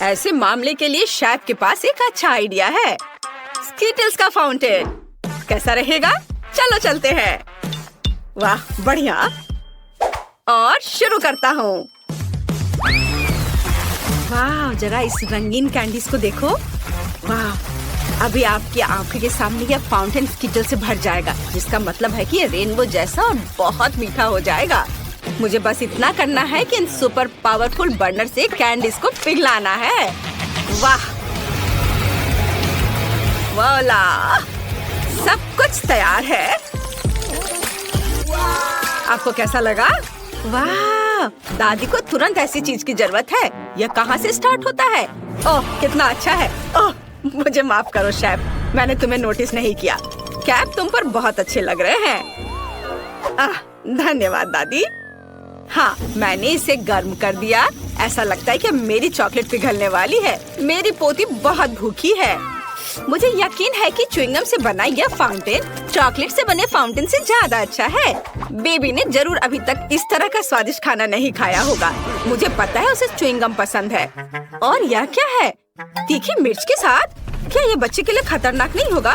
ऐसे मामले के लिए शेफ के पास एक अच्छा आइडिया है। स्कीटल्स का फाउंटेन कैसा रहेगा? चलो चलते हैं। वाह बढ़िया। और शुरू करता हूँ। वाह जरा इस रंगीन कैंडीज को देखो। वाह अभी आपकी आंखों के सामने यह फाउंटेन स्कीटल से भर जाएगा, जिसका मतलब है कि ये रेनबो जैसा और बहुत मीठा हो जाएगा। मुझे बस इतना करना है कि इन सुपर पावरफुल बर्नर से कैंडीज को पिघलाना है। वाह वाला सब कुछ तैयार है। आपको कैसा लगा? वाह दादी को तुरंत ऐसी चीज की जरूरत है। यह कहाँ से स्टार्ट होता है? ओह कितना अच्छा है। ओह मुझे माफ करो शेफ, मैंने तुम्हें नोटिस नहीं किया। कैप तुम पर बहुत अच्छे लग रहे हैं। धन्यवाद दादी। हाँ मैंने इसे गर्म कर दिया। ऐसा लगता है कि मेरी चॉकलेट पिघलने वाली है। मेरी पोती बहुत भूखी है। मुझे यकीन है कि च्युइंगम से बना यह फाउंटेन चॉकलेट से बने फाउंटेन से ज्यादा अच्छा है। बेबी ने जरूर अभी तक इस तरह का स्वादिष्ट खाना नहीं खाया होगा। मुझे पता है उसे च्युइंगम पसंद है। और यह क्या है? तीखी मिर्च के साथ? क्या ये बच्चे के लिए खतरनाक नहीं होगा?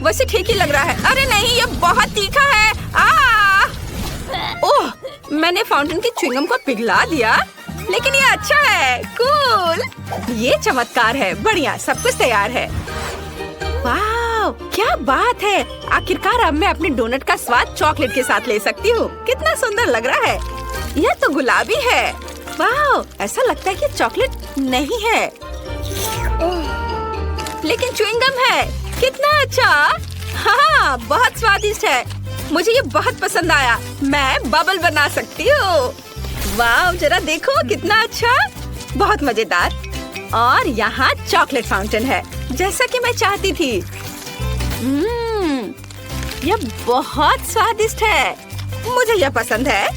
वैसे ठीक ही लग रहा है। अरे नहीं ये बहुत तीखा है। ओह मैंने फाउंटेन की च्युइंगम को पिघला दिया, लेकिन ये अच्छा है। कूल ये चमत्कार है। बढ़िया सब कुछ तैयार है। वाह क्या बात है। आखिरकार अब मैं अपने डोनट का स्वाद चॉकलेट के साथ ले सकती हूँ। कितना सुंदर लग रहा है। यह तो गुलाबी है। वाह ऐसा लगता है कि चॉकलेट नहीं है लेकिन च्युइंगम है। कितना अच्छा। हाँ बहुत स्वादिष्ट है। मुझे ये बहुत पसंद आया। मैं बबल बना सकती हूँ। वाह जरा देखो कितना अच्छा। बहुत मजेदार। और यहाँ चॉकलेट फाउंटेन है जैसा कि मैं चाहती थी। यह बहुत स्वादिष्ट है। मुझे यह पसंद है।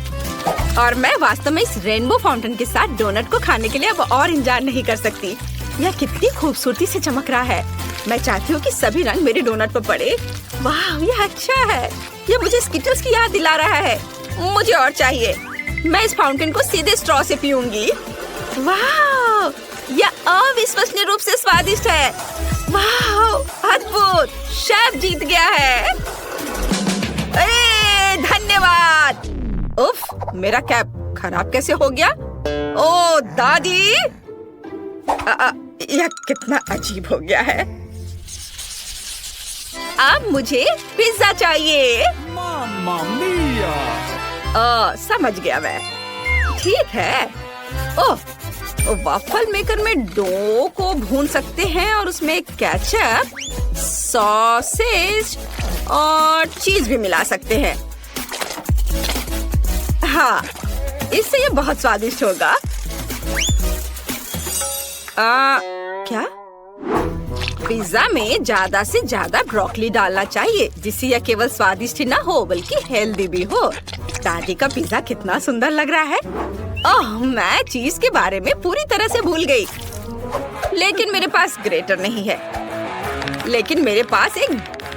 और मैं वास्तव में इस रेनबो फाउंटेन के साथ डोनट को खाने के लिए अब और इंतजार नहीं कर सकती। यह कितनी खूबसूरती से चमक रहा है। मैं चाहती हूँ कि सभी रंग मेरे डोनट पर पड़े। वाह यह अच्छा है। यह मुझे स्कीटल्स की याद दिला रहा है। मुझे और चाहिए। मैं इस फाउंटेन को सीधे स्ट्रॉ से पीऊंगी। वाह यह अविश्वसनीय रूप से स्वादिष्ट है। वाह अद्भुत। शेफ जीत गया है। धन्यवाद। उफ मेरा कैप खराब कैसे हो गया? ओ दादी यह कितना अजीब हो गया है। अब मुझे पिज्जा चाहिए। मामा मिया। समझ गया मैं। ठीक है। ओह वाफल मेकर में डो को भून सकते हैं और उसमें केचप, सॉसेज और चीज भी मिला सकते हैं। हाँ इससे ये बहुत स्वादिष्ट होगा। क्या? पिज्जा में ज्यादा से ज्यादा ब्रोकली डालना चाहिए, जिससे यह केवल स्वादिष्ट ही ना हो बल्कि हेल्दी भी हो। दादी का पिज्जा कितना सुंदर लग रहा है। ओह मैं चीज के बारे में पूरी तरह से भूल गई। लेकिन मेरे पास ग्रेटर नहीं है। लेकिन मेरे पास एक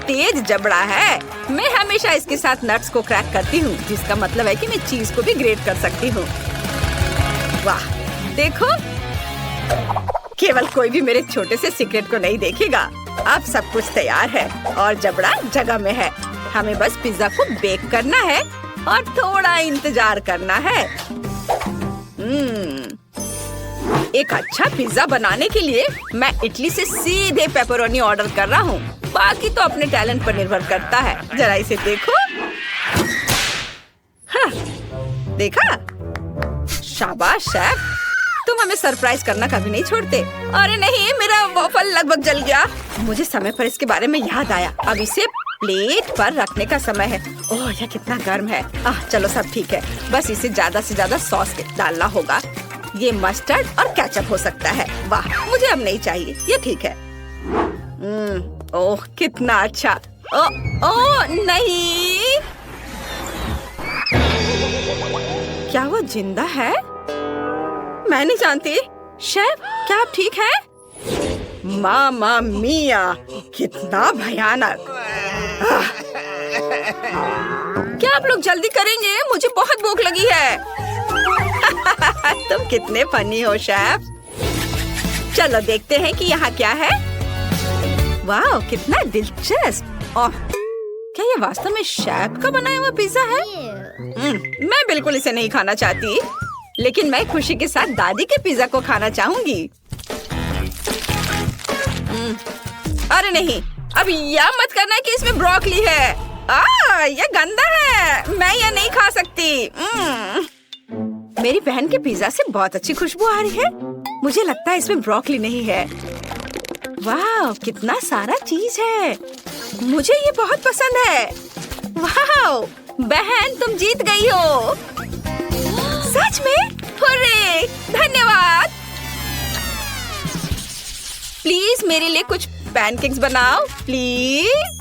तेज जबड़ा है। मैं हमेशा इसके साथ नट्स को क्रैक करती हूँ, जिसका मतलब है कि मैं चीज को भी ग्रेट कर सकती हूँ। वाह देखो केवल कोई भी मेरे छोटे से सीक्रेट को नहीं देखेगा। अब सब कुछ तैयार है और जबड़ा जगह में है। हमें बस पिज्जा को बेक करना है और थोड़ा इंतजार करना है। एक अच्छा पिज्जा बनाने के लिए मैं इटली से सीधे पेपरोनी ऑर्डर कर रहा हूँ। बाकी तो अपने टैलेंट पर निर्भर करता है। जरा इसे देखो। हाँ, देखा? शाबाश शेफ, तुम हमें सरप्राइज करना कभी नहीं छोड़ते। अरे नहीं मेरा वॉफल लगभग जल गया। मुझे समय पर इसके बारे में याद आया। अब इसे प्लेट पर रखने का समय है। ओह यह कितना गर्म है। चलो सब ठीक है। बस इसे ज्यादा से ज्यादा सॉस डालना होगा। ये मस्टर्ड और केचप हो सकता है। वाह मुझे अब नहीं चाहिए। ये ठीक है। ओह कितना अच्छा। ओह नहीं, क्या वो जिंदा है? मैं नहीं जानती। शेफ क्या आप ठीक हैं? मामा मिया कितना भयानक। क्या आप लोग जल्दी करेंगे? मुझे बहुत भूख लगी है। कितने फनी हो शेफ। चलो देखते हैं कि यहाँ क्या है। वाह, कितना दिलचस्प। ओह, क्या ये वास्तव में शेफ का बनाया हुआ पिज्जा है? मैं बिल्कुल इसे नहीं खाना चाहती, लेकिन मैं खुशी के साथ दादी के पिज्जा को खाना चाहूंगी। अरे नहीं, अब यह मत करना कि इसमें ब्रोकली है। यह गंदा है, मैं यह नहीं खा सकती। मेरी बहन के पिज्जा से बहुत अच्छी खुशबू आ रही है। मुझे लगता है इसमें ब्रोकली नहीं है। वाह, कितना सारा चीज है। मुझे ये बहुत पसंद है। वाह, बहन तुम जीत गई हो। सच में? हुर्रे! धन्यवाद। प्लीज मेरे लिए कुछ पैनकेक्स बनाओ, प्लीज।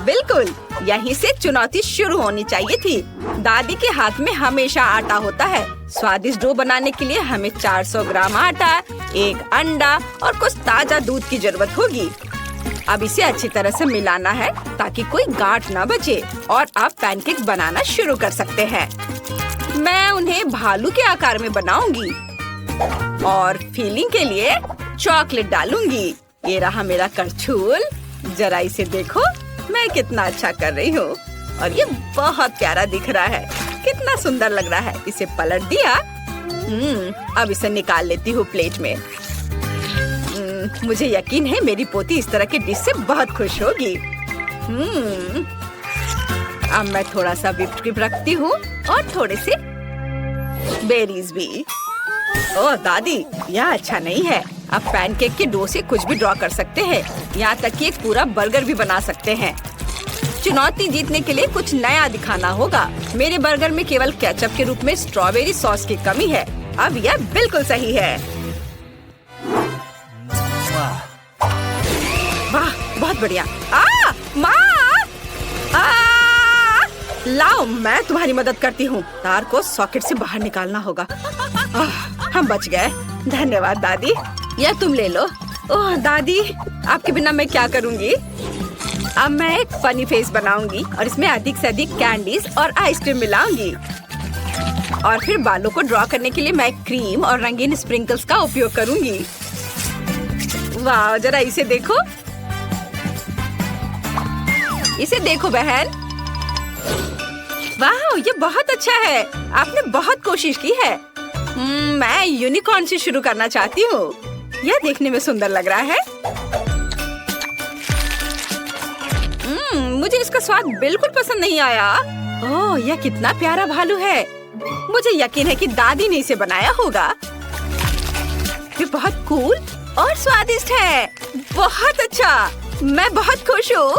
बिल्कुल, यहीं से चुनौती शुरू होनी चाहिए थी। दादी के हाथ में हमेशा आटा होता है। स्वादिष्ट डो बनाने के लिए हमें 400 ग्राम आटा, 1 अंडा और कुछ ताजा दूध की जरूरत होगी। अब इसे अच्छी तरह से मिलाना है ताकि कोई गांठ ना बचे, और आप पैनकेक्स बनाना शुरू कर सकते हैं। मैं उन्हें भालू के आकार में बनाऊंगी और फिलिंग के लिए चॉकलेट डालूंगी। ये रहा मेरा करछुल। जरा इसे देखो, मैं कितना अच्छा कर रही हूँ और ये बहुत प्यारा दिख रहा है। कितना सुंदर लग रहा है। इसे पलट दिया। अब इसे निकाल लेती हूँ प्लेट में। मुझे यकीन है मेरी पोती इस तरह के डिश से बहुत खुश होगी। अब मैं थोड़ा सा व्हिप्ड क्रीम रखती हूँ और थोड़े से बेरीज भी। ओह दादी, यह अच्छा नहीं है। आप पैनकेक के डो से कुछ भी ड्रॉ कर सकते हैं, यहाँ तक कि एक पूरा बर्गर भी बना सकते हैं। चुनौती जीतने के लिए कुछ नया दिखाना होगा। मेरे बर्गर में केवल केचप के रूप में स्ट्रॉबेरी सॉस की कमी है। अब यह बिल्कुल सही है। वाह, बहुत बढ़िया। माँ! लाओ, मैं तुम्हारी मदद करती हूँ। तार को सॉकेट से बाहर निकालना होगा। हम बच गए। धन्यवाद दादी। यह तुम ले लो। ओह दादी, आपके बिना मैं क्या करूँगी? अब मैं एक फनी फेस बनाऊंगी और इसमें अधिक से अधिक कैंडीज और आइसक्रीम मिलाऊंगी। और फिर बालों को ड्रॉ करने के लिए मैं क्रीम और रंगीन स्प्रिंकल्स का उपयोग करूंगी। वाह, जरा इसे देखो। इसे देखो बहन। वाह, ये बहुत अच्छा है। आपने बहुत कोशिश की है। मैं यूनिकॉर्न से शुरू करना चाहती हूँ। यह देखने में सुंदर लग रहा है। मुझे इसका स्वाद बिल्कुल पसंद नहीं आया। ओह, यह कितना प्यारा भालू है। मुझे यकीन है कि दादी ने इसे बनाया होगा। ये बहुत कूल और स्वादिष्ट है। बहुत अच्छा, मैं बहुत खुश हूँ।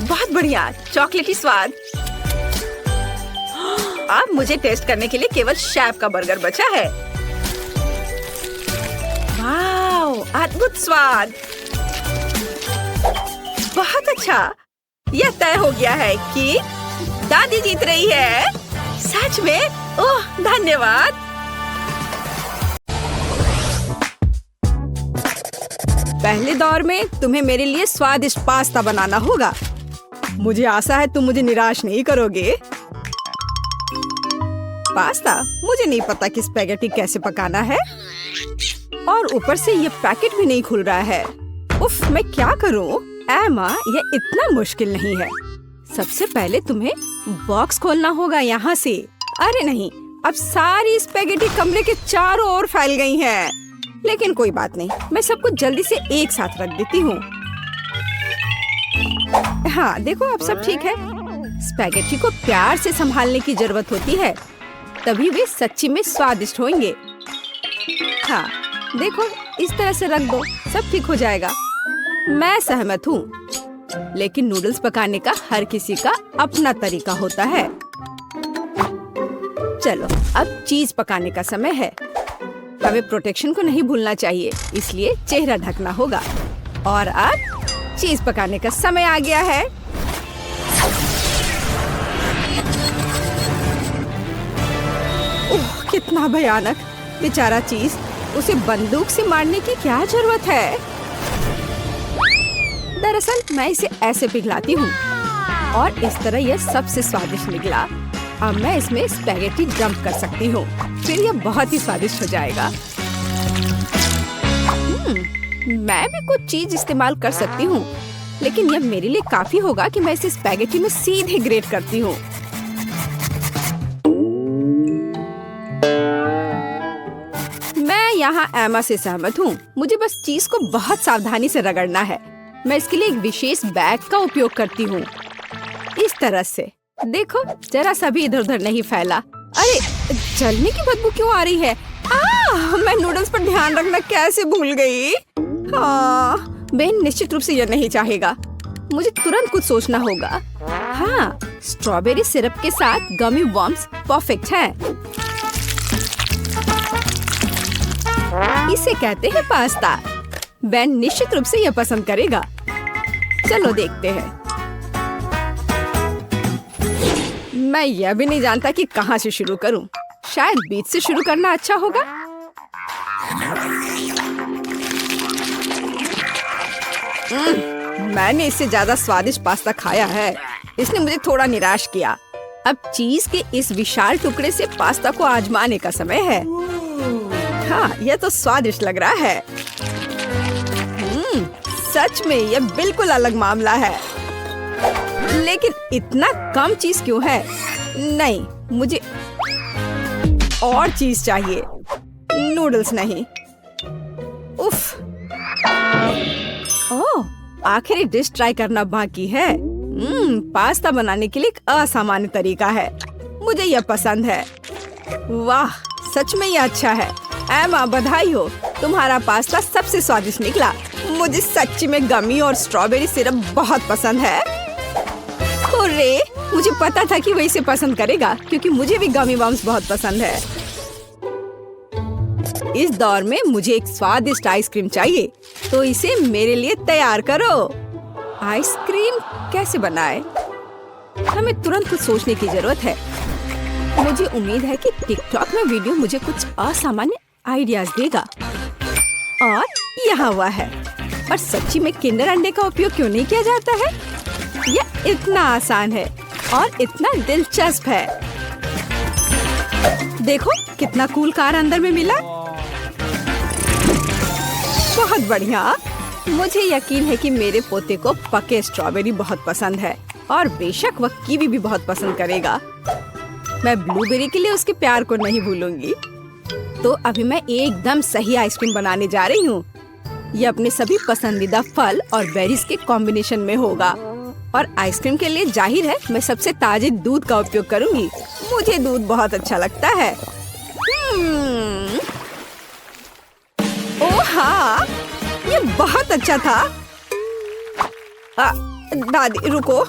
बहुत बढ़िया, चॉकलेटी स्वाद। अब मुझे टेस्ट करने के लिए केवल शेफ का बर्गर बचा है। वाह, अद्भुत स्वाद। बहुत अच्छा। यह तय हो गया है कि दादी जीत रही है। सच में? ओह, धन्यवाद। पहले दौर में तुम्हें मेरे लिए स्वादिष्ट पास्ता बनाना होगा। मुझे आशा है तुम मुझे निराश नहीं करोगे। पास्ता? मुझे नहीं पता कि स्पैगेटी कैसे पकाना है, और ऊपर से ये पैकेट भी नहीं खुल रहा है। उफ, मैं क्या करूं? एमा, यह इतना मुश्किल नहीं है। सबसे पहले तुम्हें बॉक्स खोलना होगा यहाँ से। अरे नहीं, अब सारी स्पैगेटी कमरे के चारों ओर फैल गई हैं। लेकिन कोई बात नहीं, मैं सब कुछ जल्दी से एक साथ रख देती हूँ। हाँ देखो, अब सब ठीक है। स्पैगेटी को प्यार से संभालने की जरूरत होती है, तभी वे सच्ची में स्वादिष्ट होंगे। हाँ देखो, इस तरह से रख दो, सब ठीक हो जाएगा। मैं सहमत हूँ, लेकिन नूडल्स पकाने का हर किसी का अपना तरीका होता है। चलो, अब चीज पकाने का समय है। हमें प्रोटेक्शन को नहीं भूलना चाहिए, इसलिए चेहरा ढकना होगा। और अब चीज पकाने का समय आ गया है। ओह, कितना भयानक। बेचारा चीज, उसे बंदूक से मारने की क्या जरूरत है? दरअसल मैं इसे ऐसे पिघलाती हूँ और इस तरह यह सबसे स्वादिष्ट निकला। अब मैं इसमें स्पैगेटी डंप कर सकती हूँ। फिर यह बहुत ही स्वादिष्ट हो जाएगा। मैं भी कुछ चीज इस्तेमाल कर सकती हूँ, लेकिन यह मेरे लिए काफी होगा कि मैं इसे स्पैगेटी में सीधे ग्रेट करती हूँ। मैं यहाँ एमा से सहमत हूँ। मुझे बस चीज को बहुत सावधानी से रगड़ना है। मैं इसके लिए एक विशेष बैग का उपयोग करती हूँ, इस तरह से। देखो, जरा सा भी इधर उधर नहीं फैला। अरे, जलने की बदबू क्यों आ रही है? मैं नूडल्स पर ध्यान रखना कैसे भूल गई। हाँ, बहन निश्चित रूप से यह नहीं चाहेगा। मुझे तुरंत कुछ सोचना होगा। हाँ, स्ट्रॉबेरी सिरप के साथ गमी वर्म्स परफेक्ट है। इसे कहते हैं पास्ता। बेन निश्चित रूप से यह पसंद करेगा। चलो देखते हैं। मैं यह भी नहीं जानता कि कहाँ से शुरू करूं। शायद बीच से शुरू करना अच्छा होगा। मैंने इससे ज्यादा स्वादिष्ट पास्ता खाया है। इसने मुझे थोड़ा निराश किया। अब चीज के इस विशाल टुकड़े से पास्ता को आजमाने का समय है। हाँ, यह तो स्वादिष्ट लग रहा है। सच में यह बिल्कुल अलग मामला है। लेकिन इतना कम चीज क्यों है? नहीं, मुझे और चीज चाहिए, नूडल्स नहीं। उफ। ओह, आखिरी डिश ट्राई करना बाकी है। पास्ता बनाने के लिए एक असामान्य तरीका है। मुझे यह पसंद है। वाह, सच में यह अच्छा है। एमा, बधाई हो, तुम्हारा पास्ता सबसे स्वादिष्ट निकला। मुझे सच्ची में गमी और स्ट्रॉबेरी सिरप बहुत पसंद है। हुर्रे, मुझे पता था कि वो इसे पसंद करेगा, क्योंकि मुझे भी गमी बम्स बहुत पसंद है। इस दौर में मुझे एक स्वादिष्ट आइसक्रीम चाहिए, तो इसे मेरे लिए तैयार करो। आइसक्रीम कैसे बनाए? हमें तुरंत कुछ सोचने की जरूरत है। मुझे उम्मीद है कि टिकटॉक में वीडियो मुझे कुछ असामान्य आइडियाज देगा। और यहाँ हुआ है। और सच्ची में किंडर अंडे का उपयोग क्यों नहीं किया जाता है? यह इतना आसान है और इतना दिलचस्प है। देखो, कितना कूल कार अंदर में मिला। बहुत बढ़िया। मुझे यकीन है कि मेरे पोते को पके स्ट्रॉबेरी बहुत पसंद है, और बेशक वह कीवी भी बहुत पसंद करेगा। मैं ब्लूबेरी के लिए उसके प्यार को नहीं भूलूंगी। तो अभी मैं एकदम सही आइसक्रीम बनाने जा रही हूँ। यह अपने सभी पसंदीदा फल और बेरीज के कॉम्बिनेशन में होगा। और आइसक्रीम के लिए जाहिर है मैं सबसे ताजे दूध का उपयोग करूंगी। मुझे दूध बहुत अच्छा लगता है। ओह हाँ, ये बहुत अच्छा था। दादी रुको,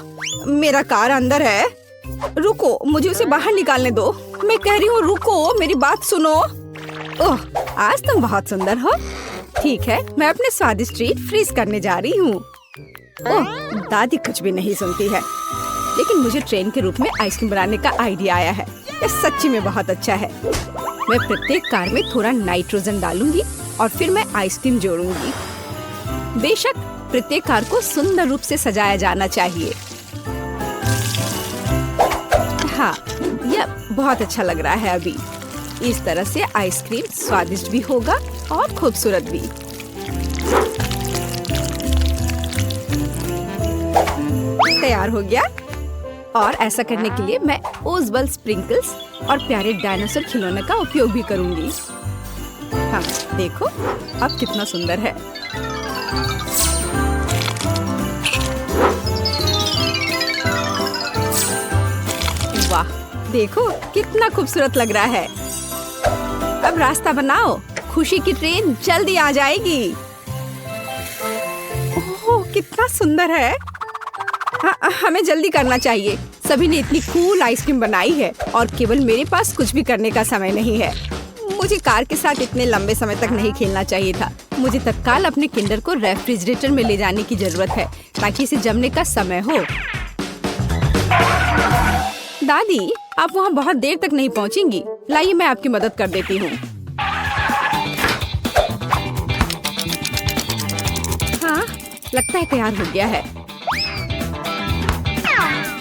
मेरा कार अंदर है। रुको, मुझे उसे बाहर निकालने दो। मैं कह रही हूँ रुको, मेरी बात सुनो। ओह, आज तुम बहुत सुंदर हो। ठीक है, मैं अपने स्वादिष्ट ट्रीट फ्रीज करने जा रही हूँ। ओह, दादी कुछ भी नहीं सुनती है। लेकिन मुझे ट्रेन के रूप में आइसक्रीम बनाने का आइडिया आया है। यह सच्ची में बहुत अच्छा है। मैं प्रत्येक कार में थोड़ा नाइट्रोजन डालूंगी और फिर मैं आइसक्रीम जोड़ूंगी। बेशक प्रत्येक कार को सुंदर रूप से सजाया जाना चाहिए। हाँ, यह बहुत अच्छा लग रहा है। अभी इस तरह से आइसक्रीम स्वादिष्ट भी होगा और खूबसूरत भी। तैयार हो गया। और ऐसा करने के लिए मैं ओजबल स्प्रिंकल्स और प्यारे डायनासोर खिलौने का उपयोग भी करूंगी। हाँ, देखो अब कितना सुंदर है। वाह, देखो कितना खूबसूरत लग रहा है। अब रास्ता बनाओ, खुशी की ट्रेन जल्दी आ जाएगी। ओह, कितना सुंदर है। हमें जल्दी करना चाहिए। सभी ने इतनी कूल आइसक्रीम बनाई है और केवल मेरे पास कुछ भी करने का समय नहीं है। मुझे कार के साथ इतने लंबे समय तक नहीं खेलना चाहिए था। मुझे तत्काल अपने किंडर को रेफ्रिजरेटर में ले जाने की जरूरत है ताकि इसे जमने का समय हो। दादी, आप वहाँ बहुत देर तक नहीं पहुँचेंगी। लाइए मैं आपकी मदद कर देती हूँ। हाँ, लगता है तैयार हो गया है।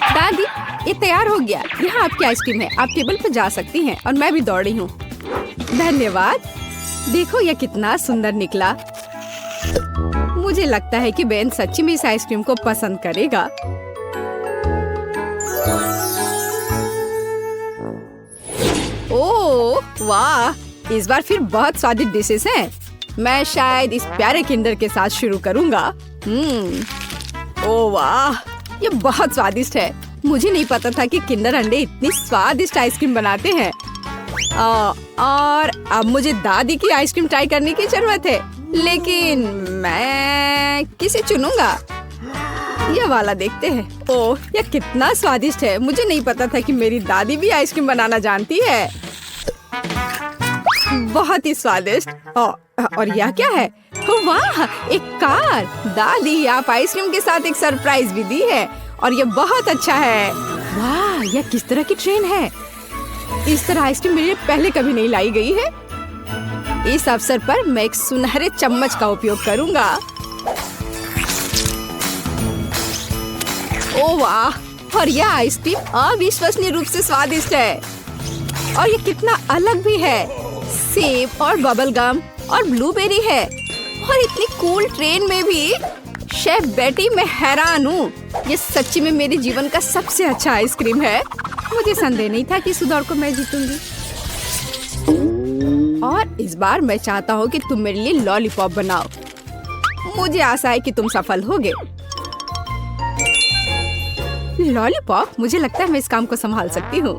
दादी, ये तैयार हो गया। यहाँ आपकी आइसक्रीम है, आप टेबल पर जा सकती हैं और मैं भी दौड़ रही हूँ। धन्यवाद। देखो यह कितना सुंदर निकला। मुझे लगता है कि बेन सच्ची में इस आइसक्रीम को पसंद करेगा। ओह वाह, इस बार फिर बहुत स्वादिष्ट डिशेस हैं। मैं शायद इस प्यारे किंडर के साथ शुरू करूँगा। ओह वाह, ये बहुत स्वादिष्ट है। मुझे नहीं पता था कि किंडर अंडे इतनी स्वादिष्ट आइसक्रीम बनाते हैं। और अब मुझे दादी की आइसक्रीम ट्राई करने की जरूरत है, लेकिन मैं किसे चुनूंगा? ये वाला देखते हैं। ओह, यह कितना स्वादिष्ट है। मुझे नहीं पता था कि मेरी दादी भी आइसक्रीम बनाना जानती है। बहुत ही स्वादिष्ट। और यह क्या है? वाह, एक कार। दादी, आप आइसक्रीम के साथ एक सरप्राइज भी दी है और यह बहुत अच्छा है। वाह, यह किस तरह की ट्रेन है? इस तरह आइसक्रीम मेरे लिए पहले कभी नहीं लाई गई है। इस अवसर पर मैं एक सुनहरे चम्मच का उपयोग करूंगा। ओह वाह, और यह आइसक्रीम अविश्वसनीय रूप से स्वादिष्ट है। और ये कितना अलग भी है। सेब और बबल गम और ब्लूबेरी है। और इतनी कूल ट्रेन में भी। शेफ बेटी, मैं हैरान हूँ। ये सच्ची में मेरे जीवन का सबसे अच्छा आइसक्रीम है। मुझे संदेह नहीं था कि इस दौड़ को मैं जीतूंगी। और इस बार मैं चाहता हूँ कि तुम मेरे लिए लॉलीपॉप बनाओ। मुझे आशा है कि तुम सफल होगे। लॉलीपॉप, मुझे लगता है मैं इस काम को संभाल सकती हूँ।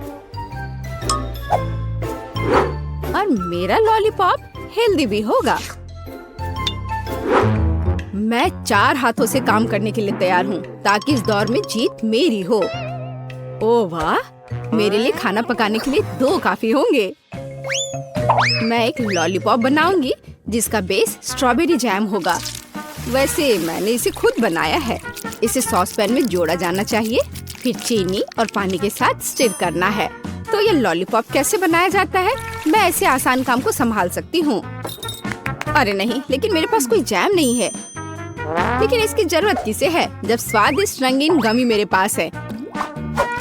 और मेरा लॉलीपॉप हेल्दी भी होगा। मैं 4 हाथों से काम करने के लिए तैयार हूँ ताकि इस दौर में जीत मेरी हो। ओह वाह, मेरे लिए खाना पकाने के लिए 2 काफी होंगे। मैं एक लॉलीपॉप बनाऊंगी जिसका बेस स्ट्रॉबेरी जैम होगा। वैसे मैंने इसे खुद बनाया है। इसे सॉस पैन में जोड़ा जाना चाहिए, फिर चीनी और पानी के साथ स्टिर करना है। तो ये लॉलीपॉप कैसे बनाया जाता है? मैं ऐसे आसान काम को संभाल सकती हूँ। अरे नहीं, लेकिन मेरे पास कोई जैम नहीं है। लेकिन इसकी जरूरत किसे है जब स्वादिष्ट रंगीन गमी मेरे पास है।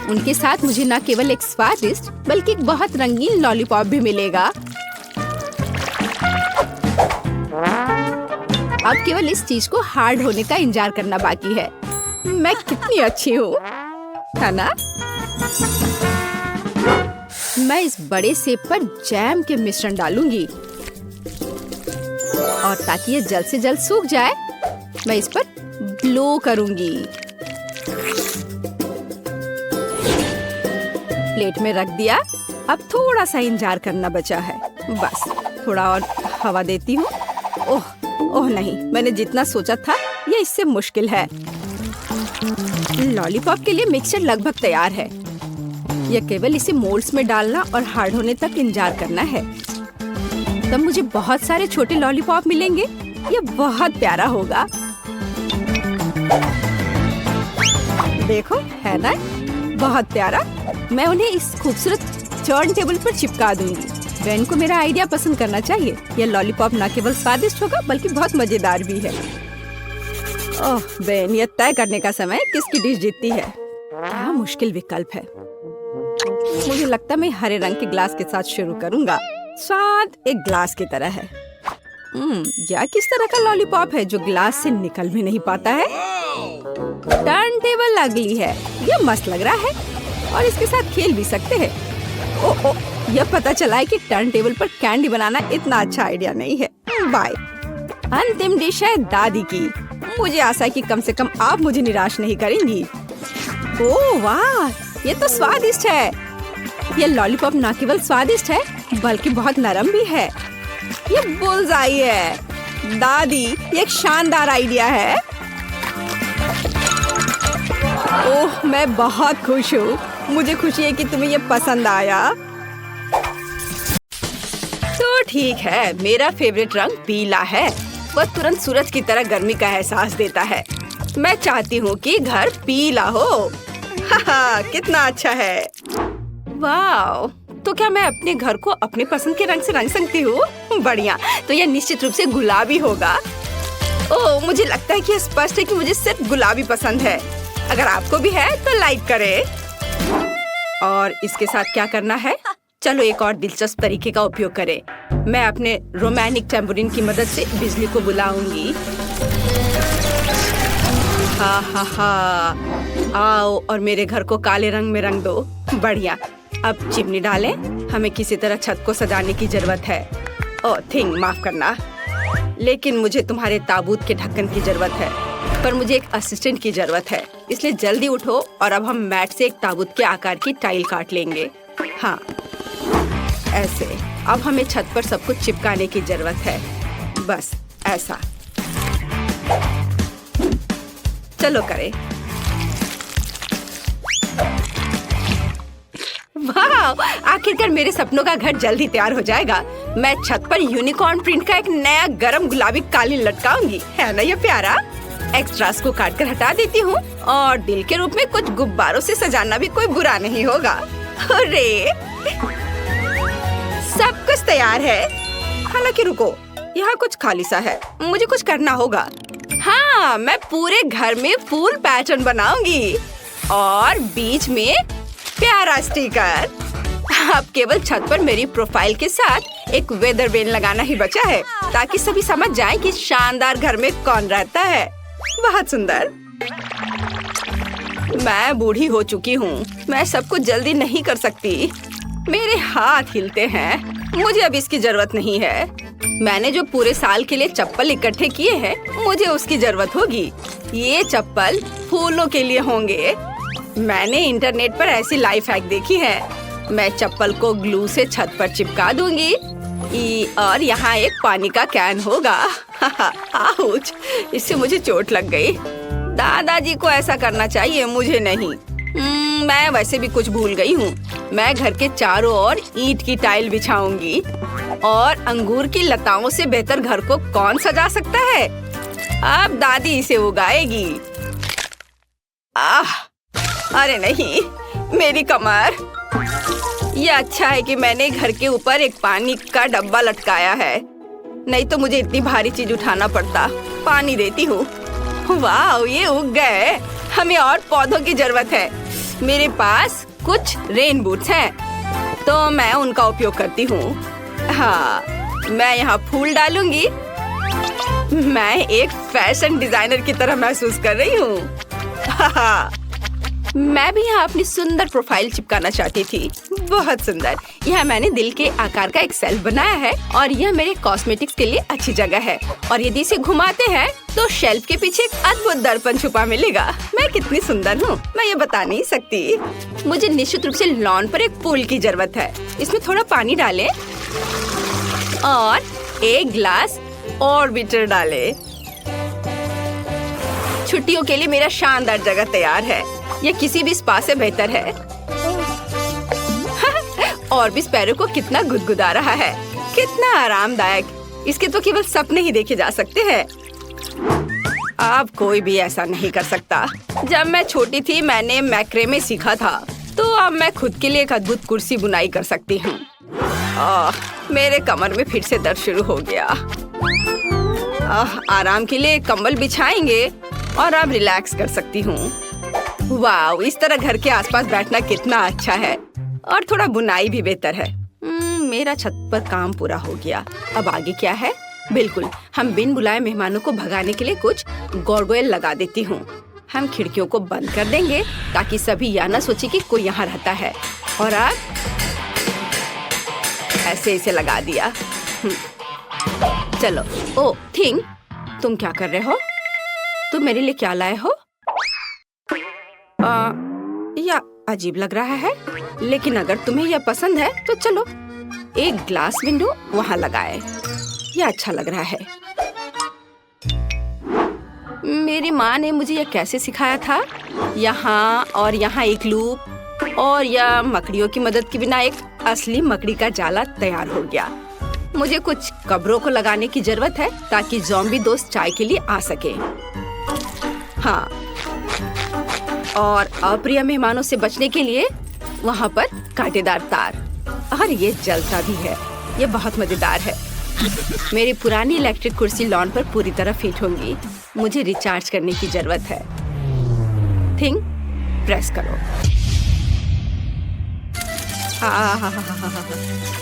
उनके साथ मुझे न केवल एक स्वादिष्ट बल्कि एक बहुत रंगीन लॉलीपॉप भी मिलेगा। अब केवल इस चीज को हार्ड होने का इंतजार करना बाकी है। मैं कितनी अच्छी हूँ, है ना? मैं इस बड़े सेब पर जैम के मिश्रण डालूंगी और ताकि ये जल्द से जल्द सूख जाए, मैं इस पर ब्लो करूंगी। प्लेट में रख दिया। अब थोड़ा सा इंतजार करना बचा है। बस थोड़ा और हवा देती हूँ। ओह नहीं, मैंने जितना सोचा था ये इससे मुश्किल है। लॉलीपॉप के लिए मिक्सचर लगभग तैयार है। यह केवल इसे मोल्ड्स में डालना और हार्ड होने तक इंतजार करना है। तब मुझे बहुत सारे छोटे लॉलीपॉप मिलेंगे। ये बहुत प्यारा होगा। देखो, है ना? बहुत प्यारा। मैं उन्हें इस खूबसूरत टर्न टेबल पर चिपका दूंगी। बेन को मेरा आइडिया पसंद करना चाहिए। यह लॉलीपॉप न केवल स्वादिष्ट होगा बल्कि बहुत मजेदार भी है। ओह बेन, यह तय करने का समय किसकी डिश जीतती है। क्या मुश्किल विकल्प है। मुझे लगता है मैं हरे रंग के ग्लास के साथ शुरू करूंगा। स्वाद एक ग्लास की तरह है। यह किस तरह का लॉलीपॉप है जो ग्लास से निकल भी नहीं पाता है? टर्न टेबल अगली है। यह मस्त लग रहा है और इसके साथ खेल भी सकते हैं। ओह, यह पता चला है कि टर्न टेबल पर कैंडी बनाना इतना अच्छा आइडिया नहीं है। बाय। अंतिम डिश है दादी की। मुझे आशा है कि कम से कम आप मुझे निराश नहीं करेंगी। ओह वाह, ये तो स्वादिष्ट है। यह लॉलीपॉप न केवल स्वादिष्ट है बल्कि बहुत नरम भी है। ये बुल्सआई है। दादी, ये एक शानदार आइडिया है। ओह, मैं बहुत खुश हूँ। मुझे खुशी है कि तुम्हें ये पसंद आया। तो ठीक है, मेरा फेवरेट रंग पीला है। वह तुरंत सूरज की तरह गर्मी का एहसास देता है। मैं चाहती हूँ कि घर पीला हो। हाहा, कितना अच्छा है। वाह, तो क्या मैं अपने घर को अपने पसंद के रंग से रंग सकती हूँ? बढ़िया, तो यह निश्चित रूप से गुलाबी होगा। ओह, मुझे लगता है कि यह स्पष्ट है कि मुझे सिर्फ गुलाबी पसंद है। अगर आपको भी है तो लाइक करें। और इसके साथ क्या करना है? चलो एक और दिलचस्प तरीके का उपयोग करें। मैं अपने रोमानिक टेम्पोरिन की मदद से बिजली को बुलाऊंगी। हा हा हा, आओ और मेरे घर को काले रंग में रंग दो। बढ़िया। अब चिमनी डालें। हमें किसी तरह छत को सजाने की जरूरत है। ओह थिंग, माफ करना, लेकिन मुझे तुम्हारे ताबूत के ढक्कन की जरूरत है। पर मुझे एक असिस्टेंट की जरूरत है, इसलिए जल्दी उठो और अब हम मैट से एक ताबूत के आकार की टाइल काट लेंगे। हाँ, ऐसे। अब हमें छत पर सब कुछ चिपकाने की जरूरत है। बस ऐसा। चलो करें। वाह! आखिरकार मेरे सपनों का घर जल्दी तैयार हो जाएगा। मैं छत पर यूनिकॉर्न प्रिंट का एक नया गरम गुलाबी कालीन लटकाऊंगी। है ना ये प्यारा? एक्स्ट्रास को काटकर हटा देती हूँ और दिल के रूप में कुछ गुब्बारों से सजाना भी कोई बुरा नहीं होगा। अरे सब कुछ तैयार है। हालांकि रुको, यहाँ कुछ खाली सा है। मुझे कुछ करना होगा। हाँ, मैं पूरे घर में फूल पैटर्न बनाऊंगी और बीच में प्यारा स्टिकर। अब केवल छत पर मेरी प्रोफाइल के साथ एक वेदर वेन लगाना ही बचा है, ताकि सभी समझ जाएं कि शानदार घर में कौन रहता है। बहुत सुंदर। मैं बूढ़ी हो चुकी हूँ। मैं सब कुछ जल्दी नहीं कर सकती। मेरे हाथ हिलते हैं। मुझे अब इसकी जरूरत नहीं है। मैंने जो पूरे साल के लिए चप्पल इकट्ठे किए हैं, मुझे उसकी जरूरत होगी। ये चप्पल फूलों के लिए होंगे। मैंने इंटरनेट पर ऐसी लाइफ हैक देखी है। मैं चप्पल को ग्लू से छत पर चिपका दूंगी और यहाँ एक पानी का कैन होगा। आउच! इससे मुझे चोट लग गई। दादाजी को ऐसा करना चाहिए, मुझे नहीं। मैं वैसे भी कुछ भूल गई हूँ। मैं घर के चारों ओर ईंट की टाइल बिछाऊंगी और अंगूर की लताओं से बेहतर घर को कौन सजा सकता है? अब दादी इसे उगाएगी। अरे नहीं, मेरी कमर। ये अच्छा है कि मैंने घर के ऊपर एक पानी का डब्बा लटकाया है, नहीं तो मुझे इतनी भारी चीज उठाना पड़ता। पानी देती हूँ। वाह, ये उग गए। हमें और पौधों की जरूरत है। मेरे पास कुछ रेन बूट्स हैं, तो मैं उनका उपयोग करती हूँ। हाँ, मैं यहाँ फूल डालूंगी। मैं एक फैशन डिजाइनर की तरह महसूस कर रही हूँ। मैं भी यहाँ अपनी सुंदर प्रोफाइल चिपकाना चाहती थी। बहुत सुंदर। यहाँ मैंने दिल के आकार का एक शेल्फ बनाया है और यह मेरे कॉस्मेटिक्स के लिए अच्छी जगह है। और यदि इसे घुमाते हैं तो शेल्फ के पीछे एक अद्भुत दर्पण छुपा मिलेगा। मैं कितनी सुंदर हूँ, मैं ये बता नहीं सकती। मुझे निश्चित रूप से लॉन पर एक पूल की जरूरत है। इसमें थोड़ा पानी डालें और एक ग्लास ऑर्बिटर डालें। छुट्टियों के लिए मेरा शानदार जगह तैयार है। ये किसी भी स्पा से बेहतर है। और भी पैरों को कितना गुदगुदा रहा है। कितना आरामदायक। इसके तो केवल सपने ही देखे जा सकते हैं। अब कोई भी ऐसा नहीं कर सकता। जब मैं छोटी थी मैंने मैक्रेमे सीखा था, तो अब मैं खुद के लिए एक अद्भुत कुर्सी बुनाई कर सकती हूँ। मेरे कमर में फिर से दर्द शुरू हो गया। आराम के लिए कंबल बिछाएंगे और अब रिलैक्स कर सकती हूँ। वाह, इस तरह घर के आसपास बैठना कितना अच्छा है। और थोड़ा बुनाई भी बेहतर है। मेरा छत पर काम पूरा हो गया। अब आगे क्या है? बिल्कुल, हम बिन बुलाए मेहमानों को भगाने के लिए कुछ गार्गोयल लगा देती हूँ। हम खिड़कियों को बंद कर देंगे ताकि सभी यह न सोचे कि कोई यहाँ रहता है। और अब ऐसे इसे लगा दिया। चलो। ओ थिंग, तुम क्या कर रहे हो? तुम मेरे लिए क्या लाए हो? या अजीब लग रहा है, लेकिन अगर तुम्हें यह पसंद है तो चलो एक ग्लास विंडो वहाँ लगाए। यह अच्छा लग रहा है। मेरी माँ ने मुझे यह कैसे सिखाया था। यहाँ और यहाँ एक लूप और यह मकड़ियों की मदद के बिना एक असली मकड़ी का जाला तैयार हो गया। मुझे कुछ कब्रों को लगाने की जरूरत है ताकि ज़ॉम्बी दोस्त चाय के लिए आ सके। हाँ, और अप्रिय मेहमानों से बचने के लिए वहाँ पर कांटेदार तार। और ये जलता भी है। ये बहुत मजेदार है। मेरी पुरानी इलेक्ट्रिक कुर्सी लॉन पर पूरी तरह फिट होंगी। मुझे रिचार्ज करने की जरूरत है। थिंग प्रेस करो।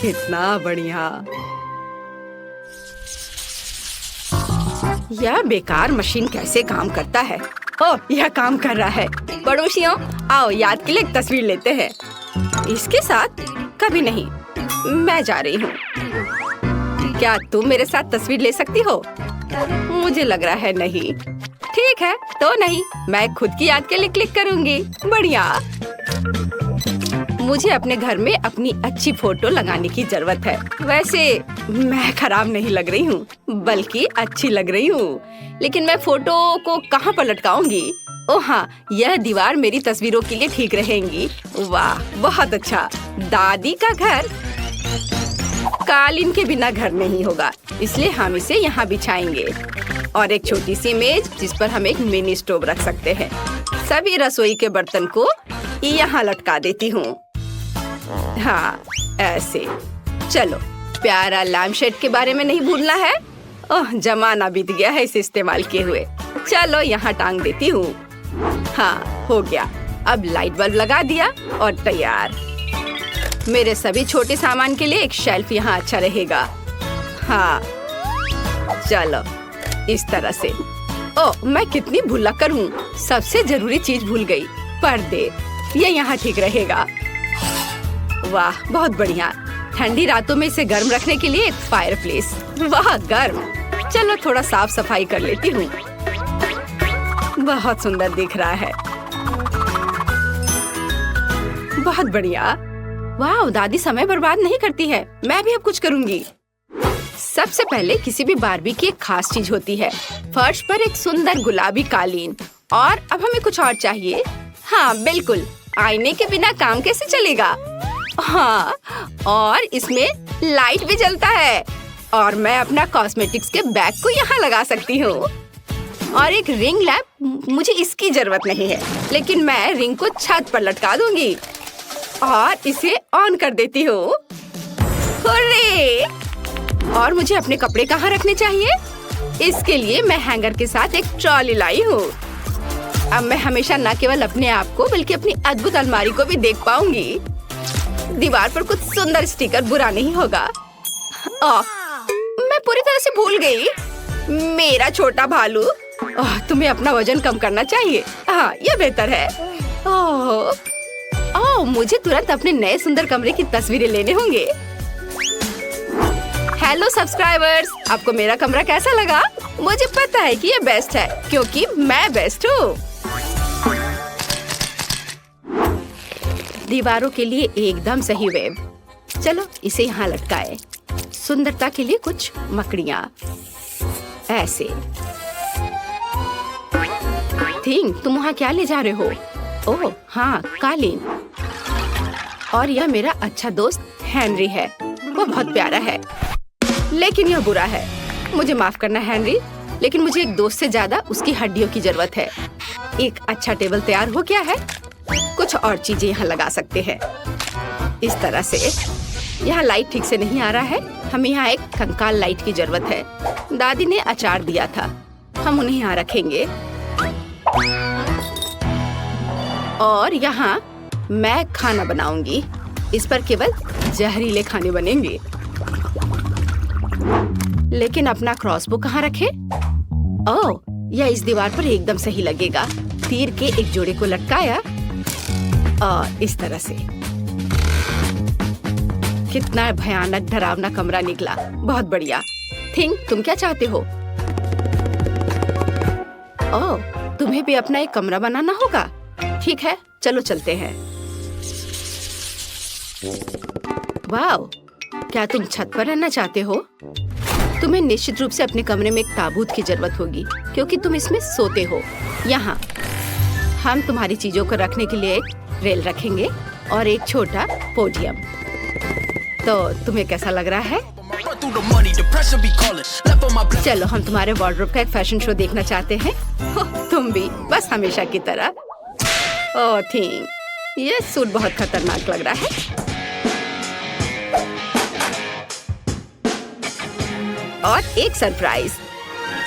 कितना बढ़िया। यह बेकार मशीन कैसे काम करता है? ओह, यह काम कर रहा है। पड़ोसियों, आओ याद के लिए एक तस्वीर लेते हैं। इसके साथ कभी नहीं। मैं जा रही हूँ। क्या तुम मेरे साथ तस्वीर ले सकती हो? मुझे लग रहा है नहीं। ठीक है, तो नहीं। मैं खुद की याद के लिए क्लिक करूँगी। बढ़िया। मुझे अपने घर में अपनी अच्छी फोटो लगाने की जरूरत है। वैसे मैं खराब नहीं लग रही हूँ, बल्कि अच्छी लग रही हूँ। लेकिन मैं फोटो को कहाँ पर लटकाऊंगी? ओह हाँ, यह दीवार मेरी तस्वीरों के लिए ठीक रहेंगी। वाह, बहुत अच्छा। दादी का घर कालीन के बिना घर नहीं होगा, इसलिए हम इसे यहाँ बिछाएंगे। और एक छोटी सी मेज जिस पर हम एक मिनी स्टोव रख सकते हैं। सभी रसोई के बर्तन को यहाँ लटका देती हूँ। हाँ, ऐसे। चलो, प्यारा लैम्पशेड के बारे में नहीं भूलना है। ओह, जमाना बीत गया है इसे इस्तेमाल किए हुए। चलो, यहाँ टांग देती हूँ। हाँ, हो गया। अब लाइट बल्ब लगा दिया और तैयार। मेरे सभी छोटे सामान के लिए एक शेल्फ यहाँ अच्छा रहेगा। हाँ, चलो, इस तरह से। ओह, मैं कितनी भुलक्कड़ हूँ। सबसे जरूरी चीज भूल गई, पर्दे। ये यहाँ ठीक रहेगा। वाह, बहुत बढ़िया। ठंडी रातों में इसे गर्म रखने के लिए एक फायरप्लेस। वाह, गर्म। चलो, थोड़ा साफ सफाई कर लेती हूँ। बहुत सुंदर दिख रहा है। बहुत बढ़िया। वाह, दादी समय बर्बाद नहीं करती है। मैं भी अब कुछ करूँगी। सबसे पहले किसी भी बारबी की एक खास चीज होती है। फर्श पर एक सुंदर गुलाबी कालीन। और अब हमें कुछ और चाहिए। हाँ, बिल्कुल। आईने के बिना काम कैसे चलेगा? हाँ, और इसमें लाइट भी जलता है। और मैं अपना कॉस्मेटिक्स के बैग को यहाँ लगा सकती हूँ। और एक रिंग लैम्प, मुझे इसकी जरूरत नहीं है, लेकिन मैं रिंग को छत पर लटका दूंगी और इसे ऑन कर देती हूँ। हुर्रे! और मुझे अपने कपड़े कहाँ रखने चाहिए? इसके लिए मैं हैंगर के साथ एक ट्रॉली लाई हूँ। अब मैं हमेशा न केवल अपने आप को बल्कि अपनी अद्भुत अलमारी को भी देख पाऊंगी। दीवार पर कुछ सुंदर स्टिकर बुरा नहीं होगा। मैं पूरी तरह से भूल गई। मेरा छोटा भालू। तुम्हें अपना वजन कम करना चाहिए। हाँ, यह बेहतर है। मुझे तुरंत अपने नए सुंदर कमरे की तस्वीरें लेने होंगे। हेलो सब्सक्राइबर्स, आपको मेरा कमरा कैसा लगा? मुझे पता है कि ये बेस्ट है, क्योंकि मैं बेस्ट हूँ। दीवारों के लिए एकदम सही वेब। चलो, इसे यहाँ लटकाए। सुंदरता के लिए कुछ मकड़ियाँ। ऐसे। थिंक, तुम वहाँ क्या ले जा रहे हो? ओह हाँ, कालीन। और यह मेरा अच्छा दोस्त हेनरी है। वो बहुत प्यारा है, लेकिन यह बुरा है। मुझे माफ करना हेनरी, लेकिन मुझे एक दोस्त से ज्यादा उसकी हड्डियों की जरूरत है। एक अच्छा टेबल तैयार हो गया है। कुछ और चीजें यहाँ लगा सकते हैं। इस तरह से। यहाँ लाइट ठीक से नहीं आ रहा है। हमें यहाँ एक कंकाल लाइट की जरूरत है। दादी ने अचार दिया था, हम उन्हें यहाँ रखेंगे। और यहाँ मैं खाना बनाऊंगी। इस पर केवल जहरीले खाने बनेंगे। लेकिन अपना क्रॉसबो कहाँ रखें? ओह, यह इस दीवार पर एकदम सही लगेगा। तीर के एक जोड़े को लटकाया और इस तरह से। कितना भयानक डरावना कमरा निकला। बहुत बढ़िया। थिंक, तुम क्या चाहते हो? ओह, तुम्हें भी अपना एक कमरा बनाना होगा। ठीक है, चलो चलते हैं। वाव, क्या तुम छत पर रहना चाहते हो? तुम्हें निश्चित रूप से अपने कमरे में एक ताबूत की जरूरत होगी, क्योंकि तुम इसमें सोते हो। यहाँ हम तुम्हारी चीजों को रखने के लिए एक रेल रखेंगे और एक छोटा पोडियम। तो तुम्हें कैसा लग रहा है? चलो, हम तुम्हारे वार्डरोब का एक फैशन शो देखना चाहते हैं। तुम भी, बस हमेशा की तरह। ओह थिंक, ये सूट बहुत खतरनाक लग रहा है। और एक सरप्राइज,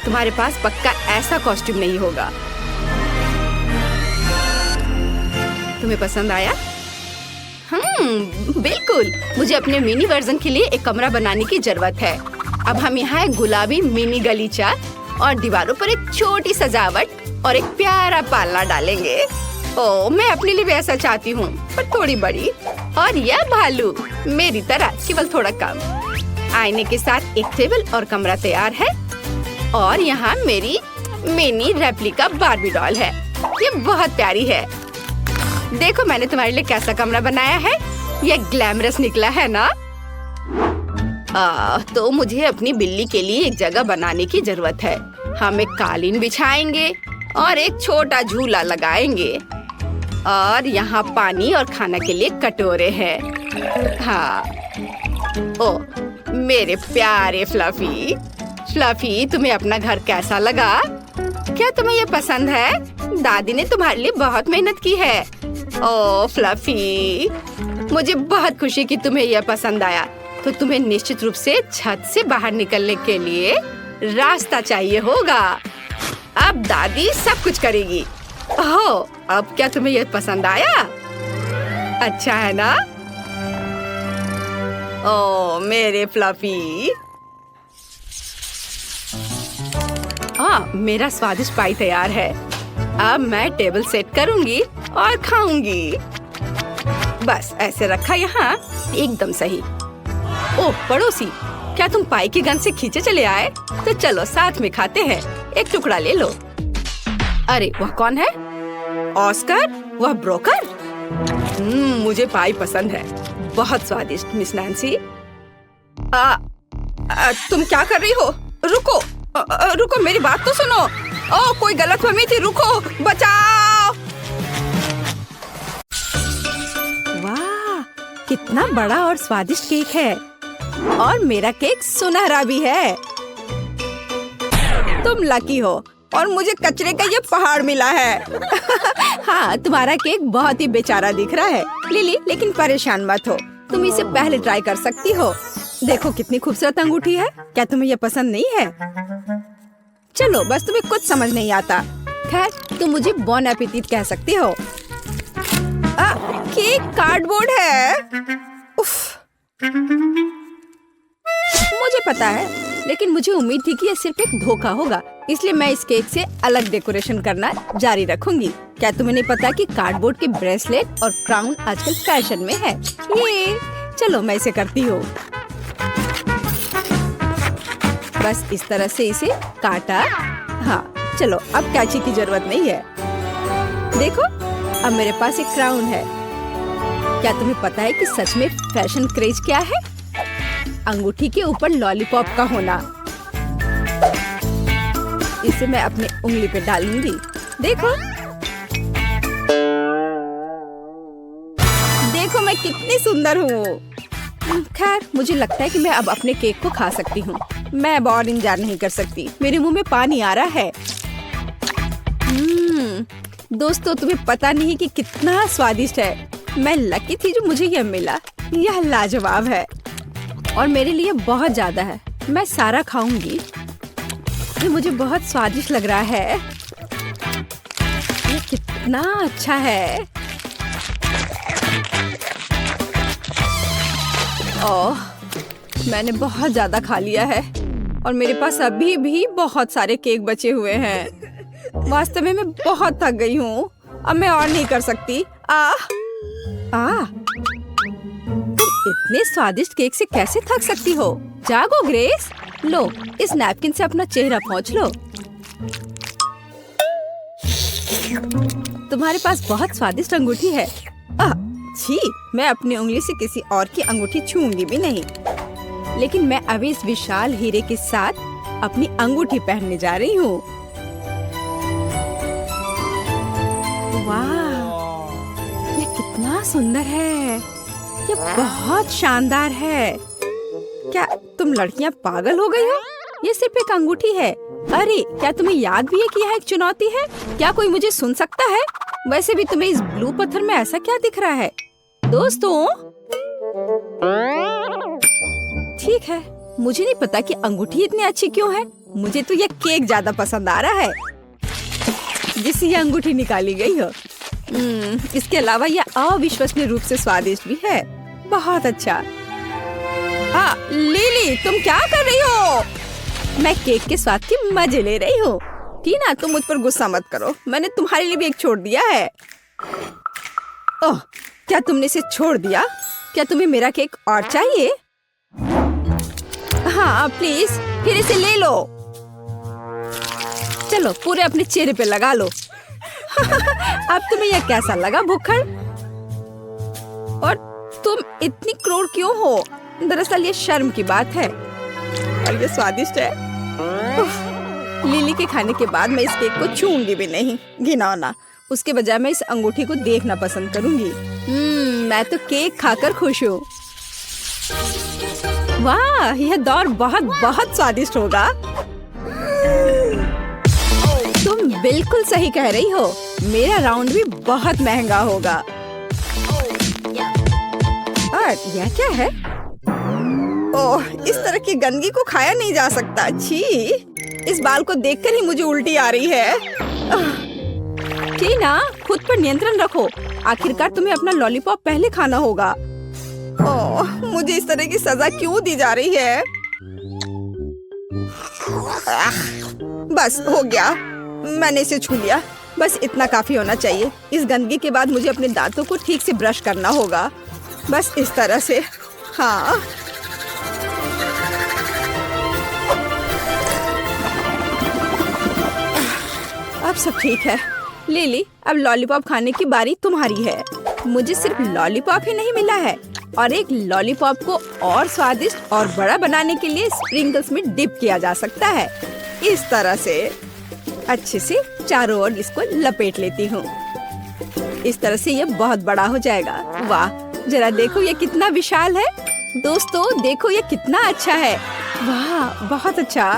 तुम्हारे पास पक्का ऐसा कॉस्ट्यूम नहीं होगा। तुम्हें पसंद आया? बिल्कुल। मुझे अपने मिनी वर्जन के लिए एक कमरा बनाने की जरूरत है। अब हम यहाँ एक गुलाबी मिनी गलीचा और दीवारों पर एक छोटी सजावट और एक प्यारा पालना डालेंगे। ओह, मैं अपने लिए भी ऐसा चाहती हूँ, पर थोड़ी बड़ी। और यह भालू मेरी तरह, केवल थोड़ा कम। आईने के साथ एक टेबल और कमरा तैयार है। और यहाँ मेरी मिनी रेप्लिका बार्बी डॉल है। ये बहुत प्यारी है। देखो मैंने तुम्हारे लिए कैसा कमरा बनाया है। ये ग्लैमरस निकला है ना? तो मुझे अपनी बिल्ली के लिए एक जगह बनाने की जरूरत है। हम एक कालीन बिछाएंगे और एक छोटा झूला लगाएंगे। और यहाँ पानी और खाना के लिए कटोरे हैं। हाँ। ओ, मेरे प्यारे फ्लफी। फ्लफी, तुम्हें अपना घर कैसा लगा? क्या तुम्हें ये पसंद है? दादी ने तुम्हारे लिए बहुत मेहनत की है। ओह फ्लफी, मुझे बहुत खुशी कि तुम्हें यह पसंद आया। तो तुम्हें निश्चित रूप से छत से बाहर निकलने के लिए रास्ता चाहिए होगा। अब दादी सब कुछ करेगी। ओह, अब क्या तुम्हें यह पसंद आया? अच्छा है ना? ओह मेरे फ्लफी। मेरा स्वादिष्ट पाई तैयार है। अब मैं टेबल सेट करूंगी और खाऊंगी। बस ऐसे रखा यहाँ, एकदम सही। ओह पड़ोसी, क्या तुम पाई की गंध से खींचे चले आए? तो चलो साथ में खाते हैं। एक टुकड़ा ले लो। अरे वह कौन है? ऑस्कर? वह ब्रोकर? मुझे पाई पसंद है। बहुत स्वादिष्ट मिस नैन्सी। तुम क्या कर रही हो? रुको, रुको, मेरी बात तो सुनो। ओह कोई गलतफहमी थी, रुको, बचाओ। वाह, कितना बड़ा और स्वादिष्ट केक है। और मेरा केक सुनहरा भी है। तुम लकी हो और मुझे कचरे का ये पहाड़ मिला है। हाँ, तुम्हारा केक बहुत ही बेचारा दिख रहा है लिली, लेकिन परेशान मत हो, तुम इसे पहले ट्राई कर सकती हो। देखो कितनी खूबसूरत अंगूठी है। क्या तुम्हें यह पसंद नहीं है? चलो, बस तुम्हें कुछ समझ नहीं आता। खैर, तुम मुझे बॉन एपेटिट कह सकती हो। केक कार्डबोर्ड है। उफ। मुझे पता है, लेकिन मुझे उम्मीद थी कि यह सिर्फ एक धोखा होगा, इसलिए मैं इस केक से अलग डेकोरेशन करना जारी रखूंगी। क्या तुम्हें नहीं पता कि कार्डबोर्ड के ब्रेसलेट और क्राउन आजकल फैशन में है? ये चलो मैं इसे करती हूँ। बस इस तरह से इसे काटा। हाँ, चलो अब कैची की जरूरत नहीं है। देखो, अब मेरे पास एक क्राउन है। क्या तुम्हें पता है कि सच में फैशन क्रेज क्या है? अंगूठी के ऊपर लॉलीपॉप का होना। इसे मैं अपने उंगली पे डालूंगी। देखो, देखो मैं कितनी सुंदर हूँ। खैर, मुझे लगता है कि मैं अब अपने केक को खा सकती हूँ। मैं अब और इंतजार नहीं कर सकती। मेरे मुंह में पानी आ रहा है। दोस्तों, तुम्हें पता नहीं कि कितना स्वादिष्ट है। मैं लकी थी जो मुझे यह मिला। यह लाजवाब है और मेरे लिए बहुत ज्यादा है। मैं सारा खाऊंगी। ये मुझे बहुत स्वादिष्ट लग रहा है। ये कितना अच्छा है। ओह, मैंने बहुत ज्यादा खा लिया है और मेरे पास अभी भी बहुत सारे केक बचे हुए हैं। वास्तव में मैं बहुत थक गई हूँ। अब मैं और नहीं कर सकती। इतने स्वादिष्ट केक से कैसे थक सकती हो? जागो ग्रेस। लो, इस नैपकिन से अपना चेहरा पोंछ लो। तुम्हारे पास बहुत स्वादिष्ट अंगूठी है। छी, मैं अपनी उंगली से किसी और की अंगूठी छूंगी भी नहीं। लेकिन मैं अभी इस विशाल हीरे के साथ अपनी अंगूठी पहनने जा रही हूँ। वाह, ये कितना सुंदर है। ये बहुत शानदार है। क्या तुम लड़कियां पागल हो गई हो? ये सिर्फ एक अंगूठी है। अरे, क्या तुम्हें याद भी है कि यह एक चुनौती है? क्या कोई मुझे सुन सकता है? वैसे भी तुम्हें इस ब्लू पत्थर में ऐसा क्या दिख रहा है? दोस्तों, ठीक है, मुझे नहीं पता कि अंगूठी इतनी अच्छी क्यों है। मुझे तो यह केक ज्यादा पसंद आ रहा है जिससे यह अंगूठी निकाली गई हो। इसके अलावा यह अविश्वसनीय रूप से स्वादिष्ट भी है। बहुत अच्छा। हाँ लिली, तुम क्या कर रही हो? मैं केक के स्वाद की मजे ले रही हूँ। टीना, तुम मुझ पर गुस्सा मत करो, मैंने तुम्हारे लिए भी एक छोड़ दिया है। ओह, क्या तुमने इसे छोड़ दिया? क्या तुम्हें मेरा केक और चाहिए? हाँ प्लीज, फिर इसे ले लो। चलो पूरे अपने चेहरे पे लगा लो। अब तुम्हें यह कैसा लगा भुक्खड़? और तुम इतनी क्रूर क्यों हो? दरअसल ये शर्म की बात है और ये स्वादिष्ट है। लिली के खाने के बाद मैं इस केक को छूंगी भी नहीं, घिनौना। उसके बजाय मैं इस अंगूठी को देखना पसंद करूंगी। मैं तो केक खाकर खुश हूँ। वाह, यह दौर बहुत बहुत स्वादिष्ट होगा। तुम बिल्कुल सही कह रही हो, मेरा राउंड भी बहुत महंगा होगा। और यह क्या है? ओह, इस तरह की गंदगी को खाया नहीं जा सकता। छी, इस बाल को देखकर ही मुझे उल्टी आ रही है। टीना, खुद पर नियंत्रण रखो। आखिरकार तुम्हें अपना लॉलीपॉप पहले खाना होगा। ओह, मुझे इस तरह की सजा क्यों दी जा रही है? बस हो गया, मैंने इसे छू लिया। बस इतना काफी होना चाहिए। इस गंदगी के बाद मुझे अपने दांतों को ठीक से ब्रश करना होगा। बस इस तरह से। हाँ, अब सब ठीक है। लिली, अब लॉलीपॉप खाने की बारी तुम्हारी है। मुझे सिर्फ लॉलीपॉप ही नहीं मिला है, और एक लॉलीपॉप को और स्वादिष्ट और बड़ा बनाने के लिए स्प्रिंकल्स में डिप किया जा सकता है। इस तरह से अच्छे से चारों ओर इसको लपेट लेती हूँ। इस तरह से ये बहुत बड़ा हो जाएगा। वाह, जरा देखो ये कितना विशाल है। दोस्तों देखो ये कितना अच्छा है। वाह, बहुत अच्छा।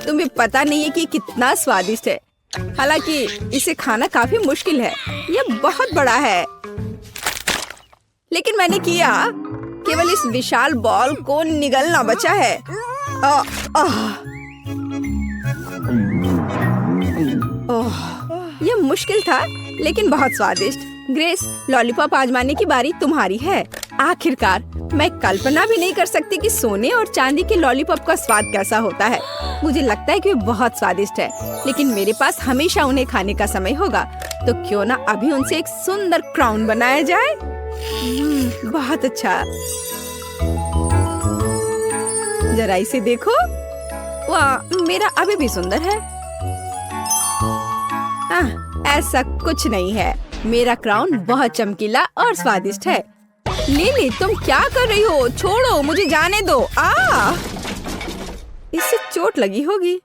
तुम्हें पता नहीं है कि कितना स्वादिष्ट है। हालांकि इसे खाना काफी मुश्किल है, यह बहुत बड़ा है। लेकिन मैंने किया। केवल इस विशाल बॉल को निगलना बचा है। यह मुश्किल था लेकिन बहुत स्वादिष्ट। ग्रेस, लॉलीपॉप आजमाने की बारी तुम्हारी है। आखिरकार मैं कल्पना भी नहीं कर सकती कि सोने और चांदी के लॉलीपॉप का स्वाद कैसा होता है। मुझे लगता है कि वे बहुत स्वादिष्ट है, लेकिन मेरे पास हमेशा उन्हें खाने का समय होगा। तो क्यों ना अभी उनसे एक सुंदर क्राउन बनाया जाए। बहुत अच्छा। जरा इसे देखो। वाह, मेरा अभी भी सुंदर है। ऐसा कुछ नहीं है। मेरा क्राउन बहुत चमकीला और स्वादिष्ट है। लिली, तुम क्या कर रही हो? छोड़ो, मुझे जाने दो। इससे चोट लगी होगी।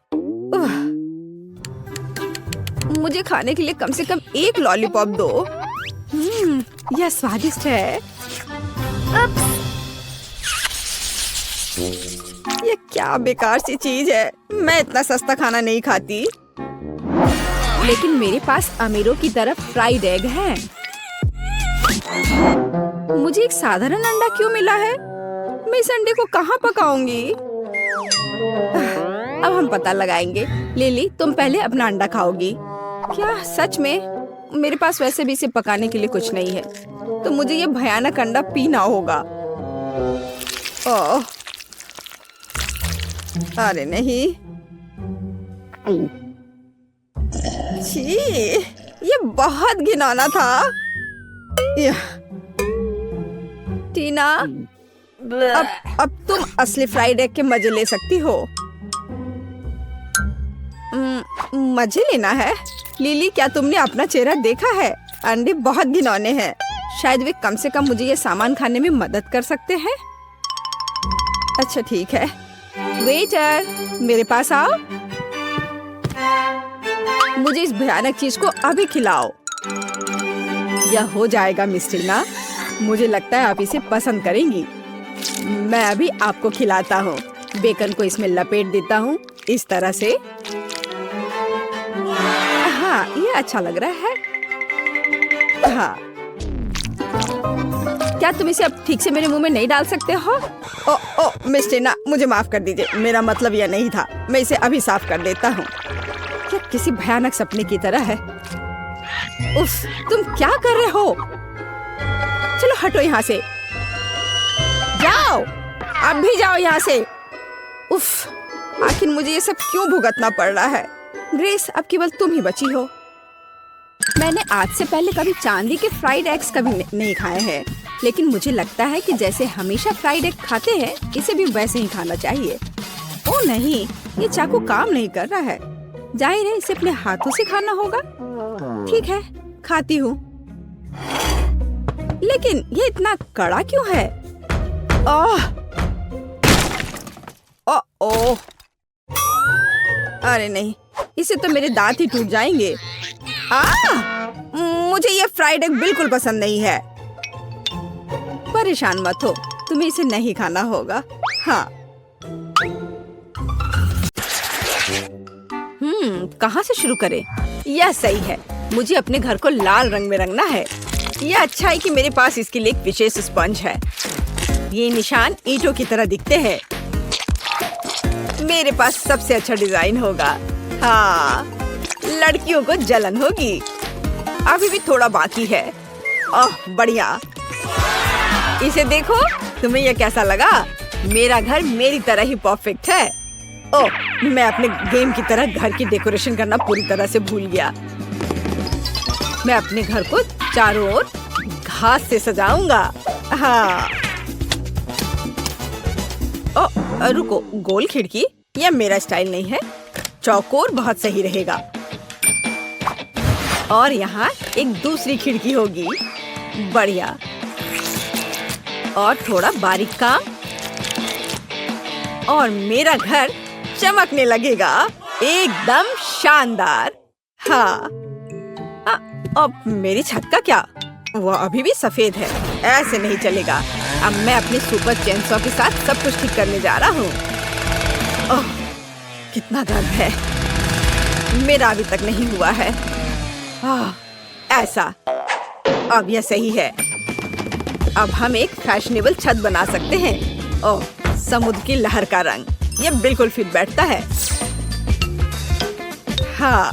मुझे खाने के लिए कम से कम एक लॉलीपॉप दो। यह स्वादिष्ट है। यह क्या बेकार सी चीज है। मैं इतना सस्ता खाना नहीं खाती। लेकिन मेरे पास अमीरों की तरफ फ्राइड एग है। मुझे एक साधारण अंडा क्यों मिला है? मैं इस अंडे को कहाँ पकाऊंगी? अब हम पता लगाएंगे। लिली, तुम पहले अपना अंडा खाओगी। क्या सच में? मेरे पास वैसे भी इसे पकाने के लिए कुछ नहीं है, तो मुझे ये भयानक अंडा पीना होगा। ओह, अरे नहीं। छी, ये बहुत घिनौना था। टीना, अब तुम असली फ्राइड एग के मजे ले सकती हो। मजे लेना है? लिली, क्या तुमने अपना चेहरा देखा है? अंडे बहुत घिनौने हैं। शायद वे कम से कम मुझे ये सामान खाने में मदद कर सकते हैं। अच्छा ठीक है। वेटर, मेरे पास आओ। मुझे इस भयानक चीज को अभी खिलाओ। यह हो जाएगा मिस टीना। मुझे लगता है आप इसे पसंद करेंगी। मैं अभी आपको खिलाता हूँ। बेकन को इसमें लपेट देता हूँ इस तरह से। हाँ, ये अच्छा लग रहा है। हाँ, क्या तुम इसे अब ठीक से मेरे मुंह में नहीं डाल सकते हो? ओ मिस टीना, मुझे माफ कर दीजिए। मेरा मतलब यह नहीं था। मैं इसे अभी साफ कर देता हूँ। क्या किसी भयानक सपने की तरह है। उफ, तुम क्या कर रहे हो? चलो हटो यहाँ से, जाओ, अब भी जाओ यहाँ से। उफ, आखिर मुझे ये सब क्यों भुगतना पड़ रहा है। ग्रेस, अब केवल तुम ही बची हो। मैंने आज से पहले कभी चांदी के फ्राइड एग्स कभी नहीं खाए हैं, लेकिन मुझे लगता है कि जैसे हमेशा फ्राइड एग खाते हैं, इसे भी वैसे ही खाना चाहिए। ओ नहीं, ये चाकू काम नहीं कर रहा है। जाहिर है इसे अपने हाथों से खाना होगा। ठीक है, खाती हूँ। लेकिन ये इतना कड़ा क्यों है? ओह, ओह, अरे नहीं, इसे तो मेरे दांत ही टूट जाएंगे। मुझे ये फ्राइड एग बिल्कुल पसंद नहीं है। परेशान मत हो, तुम्हें इसे नहीं खाना होगा। हाँ। कहाँ से शुरू करें? यह सही है, मुझे अपने घर को लाल रंग में रंगना है। यह अच्छा है कि मेरे पास इसके लिए एक विशेष स्पंज है। ये निशान ईंटों की तरह दिखते हैं। मेरे पास सबसे अच्छा डिजाइन होगा। हाँ, लड़कियों को जलन होगी। अभी भी थोड़ा बाकी है। ओह, बढ़िया। इसे देखो, तुम्हें यह कैसा लगा? मेरा घर मेरी तरह ही परफेक्ट है। ओह, मैं अपने गेम की तरह घर की डेकोरेशन करना पूरी तरह से भूल गया। मैं अपने घर को चारों ओर घास से सजाऊंगा। हाँ। ओह, रुको, गोल खिड़की? यह मेरा स्टाइल नहीं है। चौकोर बहुत सही रहेगा। और यहाँ एक दूसरी खिड़की होगी। बढ़िया। और थोड़ा बारीक काम और मेरा घर चमकने लगेगा। एकदम शानदार। हाँ। अब मेरी छत का क्या? वो अभी भी सफेद है। ऐसे नहीं चलेगा। अब मैं अपने सुपर चेनसॉ के साथ सब कुछ ठीक करने जा रहा हूँ। ओह, कितना गर्म है। मेरा अभी तक नहीं हुआ है। ऐसा। अब यह सही है। अब हम एक फैशनेबल छत बना सकते हैं। ओह, समुद्र की लहर का रंग, यह बिल्कुल फिट बैठता है। हाँ,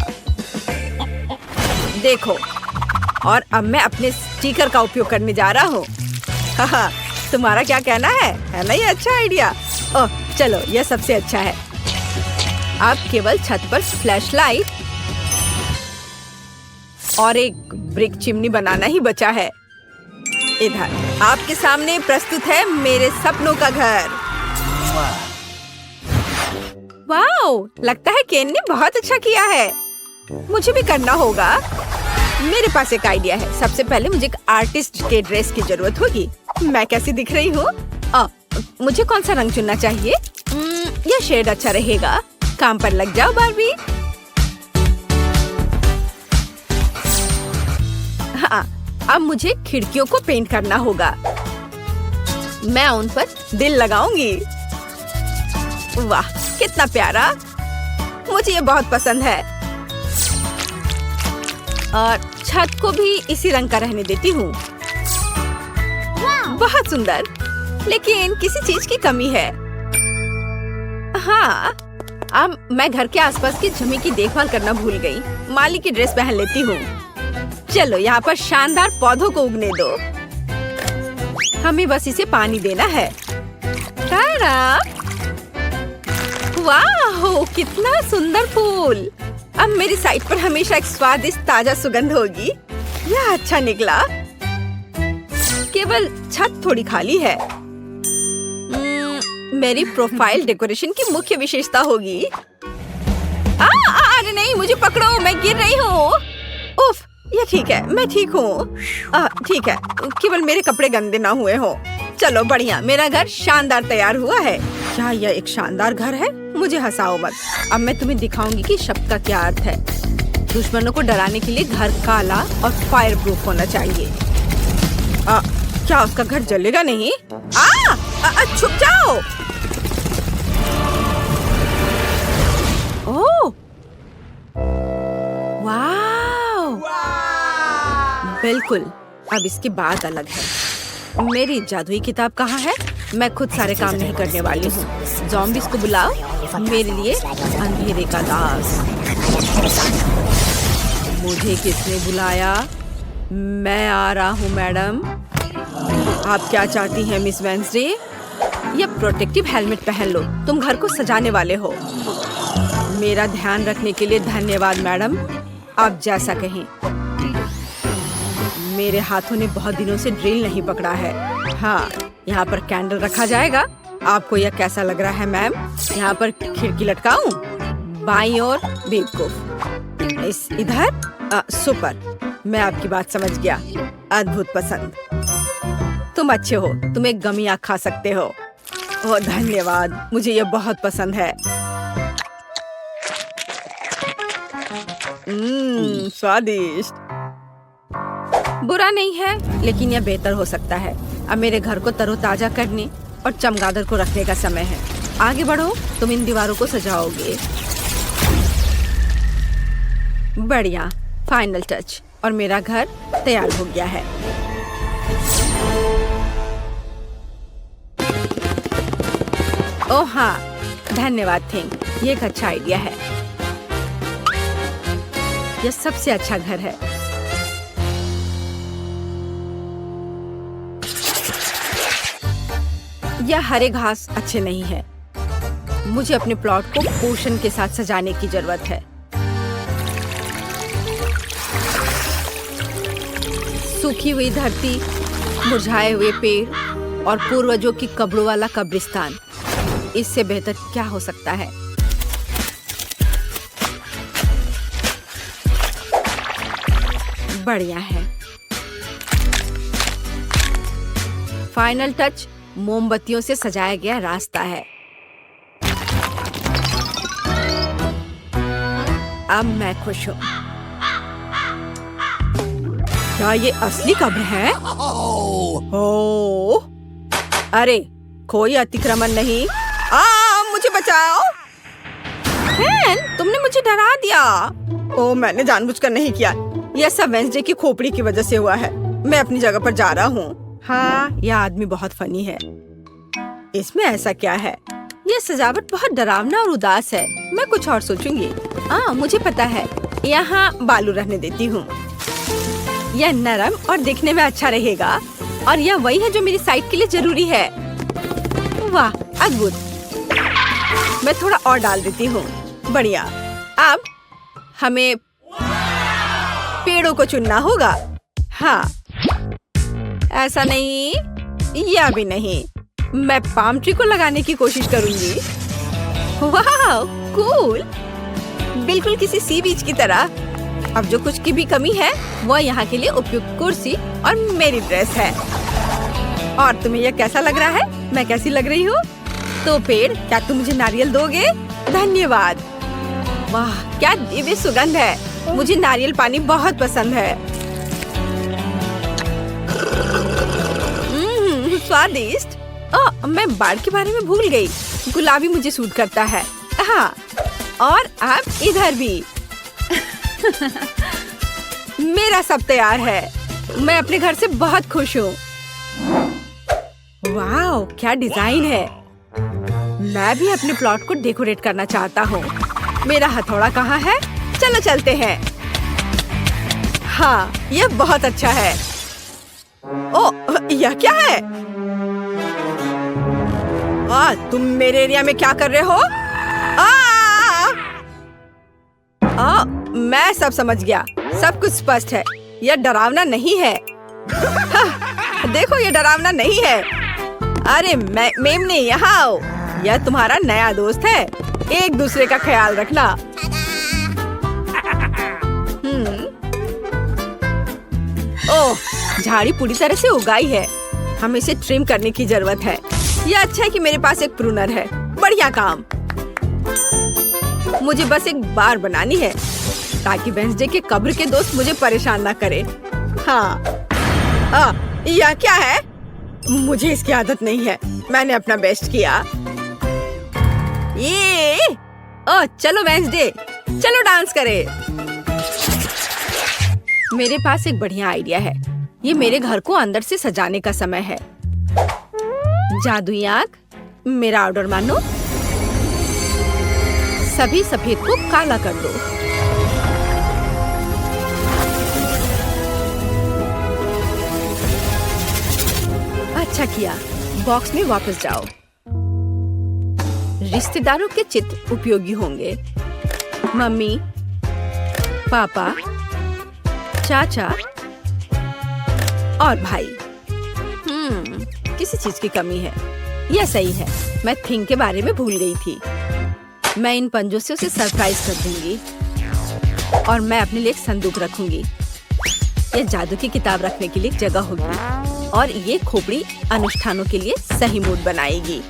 देखो। और अब मैं अपने स्टिकर का उपयोग करने जा रहा हूँ। हाँ, तुम्हारा क्या कहना है ना ये अच्छा आइडिया? ओह, चलो, यह सबसे अच्छा है। अब केवल छत पर फ्लैशलाइट और एक ब्रिक चिमनी बनाना ही बचा है। इधर आपके सामने प्रस्तुत है मेरे सपनों का घर। वाओ, लगता है केन ने बहुत अच्छा किया है। मुझे भी करना होगा। मेरे पास एक आइडिया है। सबसे पहले मुझे एक आर्टिस्ट के ड्रेस की जरूरत होगी। मैं कैसी दिख रही हूँ? मुझे कौन सा रंग चुनना चाहिए? यह शेड अच्छा रहेगा। काम पर लग जाओ बारबी। हाँ, अब मुझे खिड़कियों को पेंट करना होगा। मैं उन पर दिल लगाऊंगी। वाह, कितना प्यारा। मुझे ये बहुत पसंद है। और छत को भी इसी रंग का रहने देती हूँ। बहुत सुंदर, लेकिन किसी चीज की कमी है। हाँ, अब मैं घर के आसपास की जमीन की देखभाल करना भूल गई। माली की ड्रेस पहन लेती हूँ। चलो, यहाँ पर शानदार पौधों को उगने दो। हमें बस इसे पानी देना है। तारा! वाह, कितना सुंदर फूल। अब मेरी साइड पर हमेशा एक स्वादिष्ट ताजा सुगंध होगी। यह अच्छा निकला। केवल छत थोड़ी खाली है। मेरी प्रोफाइल डेकोरेशन की मुख्य विशेषता होगी। अरे नहीं, मुझे पकड़ो, मैं गिर रही हूँ। उफ, ये ठीक है, मैं ठीक हूँ। ठीक है, केवल मेरे कपड़े गंदे ना हुए हों। चलो, बढ़िया, मेरा घर शानदार तैयार हुआ है। क्या यह एक शानदार घर है? मुझे हंसाओ मत। अब मैं तुम्हें दिखाऊंगी कि शब्द का क्या अर्थ है। दुश्मनों को डराने के लिए घर काला और फायर प्रूफ होना चाहिए। क्या उसका घर जलेगा नहीं? छुप जाओ। ओह, वाह, बिल्कुल। अब इसकी बात अलग है। मेरी जादुई किताब कहाँ है? मैं खुद सारे काम नहीं करने वाली हूँ। ज़ॉम्बीज़ को बुलाओ, मेरे लिए अंधेरे का दास। मुझे किसने बुलाया? मैं आ रहा हूँ मैडम। आप क्या चाहती हैं मिस वेंसडे? ये प्रोटेक्टिव हेलमेट पहन लो, तुम घर को सजाने वाले हो। मेरा ध्यान रखने के लिए धन्यवाद मैडम, आप जैसा कहें। मेरे हाथों ने बहुत दिनों से ड्रिल नहीं पकड़ा है। हाँ, यहाँ पर कैंडल रखा जाएगा। आपको यह कैसा लग रहा है मैम? यहाँ पर खिड़की लटकाऊं? बाईं ओर बेवकूफ, इस इधर सुपर। मैं आपकी बात समझ गया। अद्भुत पसंद। तुम अच्छे हो, तुम एक गमी आँख खा सकते हो। ओह धन्यवाद, मुझे यह बहुत पसंद है। स्वादिष्ट। बुरा नहीं है, लेकिन यह बेहतर हो सकता है। अब मेरे घर को तरोताजा करने और चमगादड़ को रखने का समय है। आगे बढ़ो, तुम इन दीवारों को सजाओगे। बढ़िया, फाइनल टच, और मेरा घर तैयार हो गया है। ओह हाँ, धन्यवाद थिंग, ये एक अच्छा आइडिया है। यह सबसे अच्छा घर है। यह हरे घास अच्छे नहीं है। मुझे अपने प्लॉट को पोषण के साथ सजाने की जरूरत है। सूखी हुई धरती, मुरझाए हुए पेड़ और पूर्वजों की कब्रों वाला कब्रिस्तान, इससे बेहतर क्या हो सकता है? बढ़िया है। फाइनल टच, मोमबत्तियों से सजाया गया रास्ता है। अब मैं खुश हूँ। क्या ये असली कब्र है? ओह, अरे कोई अतिक्रमण नहीं। मुझे बचाओ। तुमने मुझे डरा दिया। ओह, मैंने जानबूझकर नहीं किया। यह सब वेंसडे की खोपड़ी की वजह से हुआ है। मैं अपनी जगह पर जा रहा हूँ। हाँ, यह आदमी बहुत फनी है। इसमें ऐसा क्या है? यह सजावट बहुत डरावना और उदास है। मैं कुछ और सोचूंगी। मुझे पता है, यहाँ बालू रहने देती हूँ। यह नरम और दिखने में अच्छा रहेगा, और यह वही है जो मेरी साइट के लिए जरूरी है। वाह, अद्भुत। मैं थोड़ा और डाल देती हूँ। बढ़िया। अब हमें पेड़ों को चुनना होगा। हाँ, ऐसा नहीं, यह भी नहीं। मैं पाम ट्री को लगाने की कोशिश करूंगी। वाह, कूल। बिल्कुल किसी सी बीच की तरह। अब जो कुछ की भी कमी है, वह यहाँ के लिए उपयुक्त कुर्सी और मेरी ड्रेस है। और तुम्हें यह कैसा लग रहा है? मैं कैसी लग रही हूँ? तो पेड़, क्या तुम मुझे नारियल दोगे? धन्यवाद। वाह, क्या दिव्य सुगंध है। मुझे नारियल पानी बहुत पसंद है। स्वादिष्ट। मैं बाढ़ के बारे में भूल गई। गुलाबी मुझे सूट करता है। हाँ, और अब इधर भी। मेरा सब तैयार है। मैं अपने घर से बहुत खुश हूँ। वाह, क्या डिजाइन है। मैं भी अपने प्लॉट को डेकोरेट करना चाहता हूँ। मेरा हथौड़ा कहाँ है? चलो चलते हैं। हाँ, यह बहुत अच्छा है। ओह, यह क्या है? तुम मेरे एरिया में क्या कर रहे हो? मैं सब समझ गया। सब कुछ स्पष्ट है। यह डरावना नहीं है। देखो, यह डरावना नहीं है। अरे मेमने, यहाँ आओ। यह तुम्हारा नया दोस्त है। एक दूसरे का ख्याल रखना। ओह, झाड़ी पूरी तरह से उगाई है। हमें इसे ट्रिम करने की जरूरत है। यह अच्छा है कि मेरे पास एक प्रूनर है। बढ़िया काम। मुझे बस एक बार बनानी है, ताकि वेंसडे के कब्र के दोस्त मुझे परेशान ना करे। हाँ, यह क्या है? मुझे इसकी आदत नहीं है। मैंने अपना बेस्ट किया। ये चलो वेंसडे, चलो डांस करें। मेरे पास एक बढ़िया आइडिया है। ये मेरे घर को अंदर से सजाने का समय है। जादुई आँख, मेरा ऑर्डर मानो। सभी सफेद को काला कर दो। अच्छा किया, बॉक्स में वापस जाओ। रिश्तेदारों के चित्र उपयोगी होंगे। मम्मी, पापा, चाचा और भाई। किसी चीज की कमी है। यह सही है, मैं थिंग के बारे में भूल गई थी। मैं इन पंजों से उसे सरप्राइज कर दूंगी और मैं अपने लिए एक संदूक रखूंगी। यह जादू की किताब रखने के लिए एक जगह होगी और ये खोपड़ी अनुष्ठानों के लिए सही मूड बनाएगी।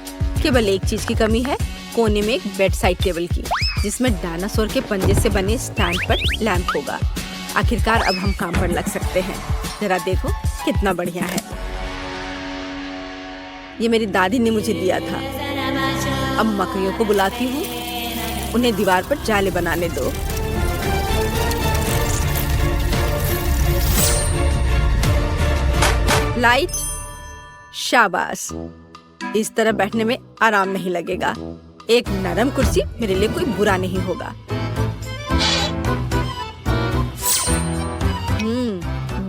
केवल एक चीज की कमी है, कोने में एक बेड साइड टेबल की, जिसमें डायनासोर के पंजे से बने स्टैंड पर लैंप होगा। आखिरकार अब हम काम पर लग सकते हैं। जरा देखो कितना बढ़िया है। ये मेरी दादी ने मुझे दिया था। अब मकड़ियों को बुलाती हूँ, उन्हें दीवार पर जाले बनाने दो। लाइट, शाबाश। इस तरह बैठने में आराम नहीं लगेगा। एक नरम कुर्सी मेरे लिए कोई बुरा नहीं होगा।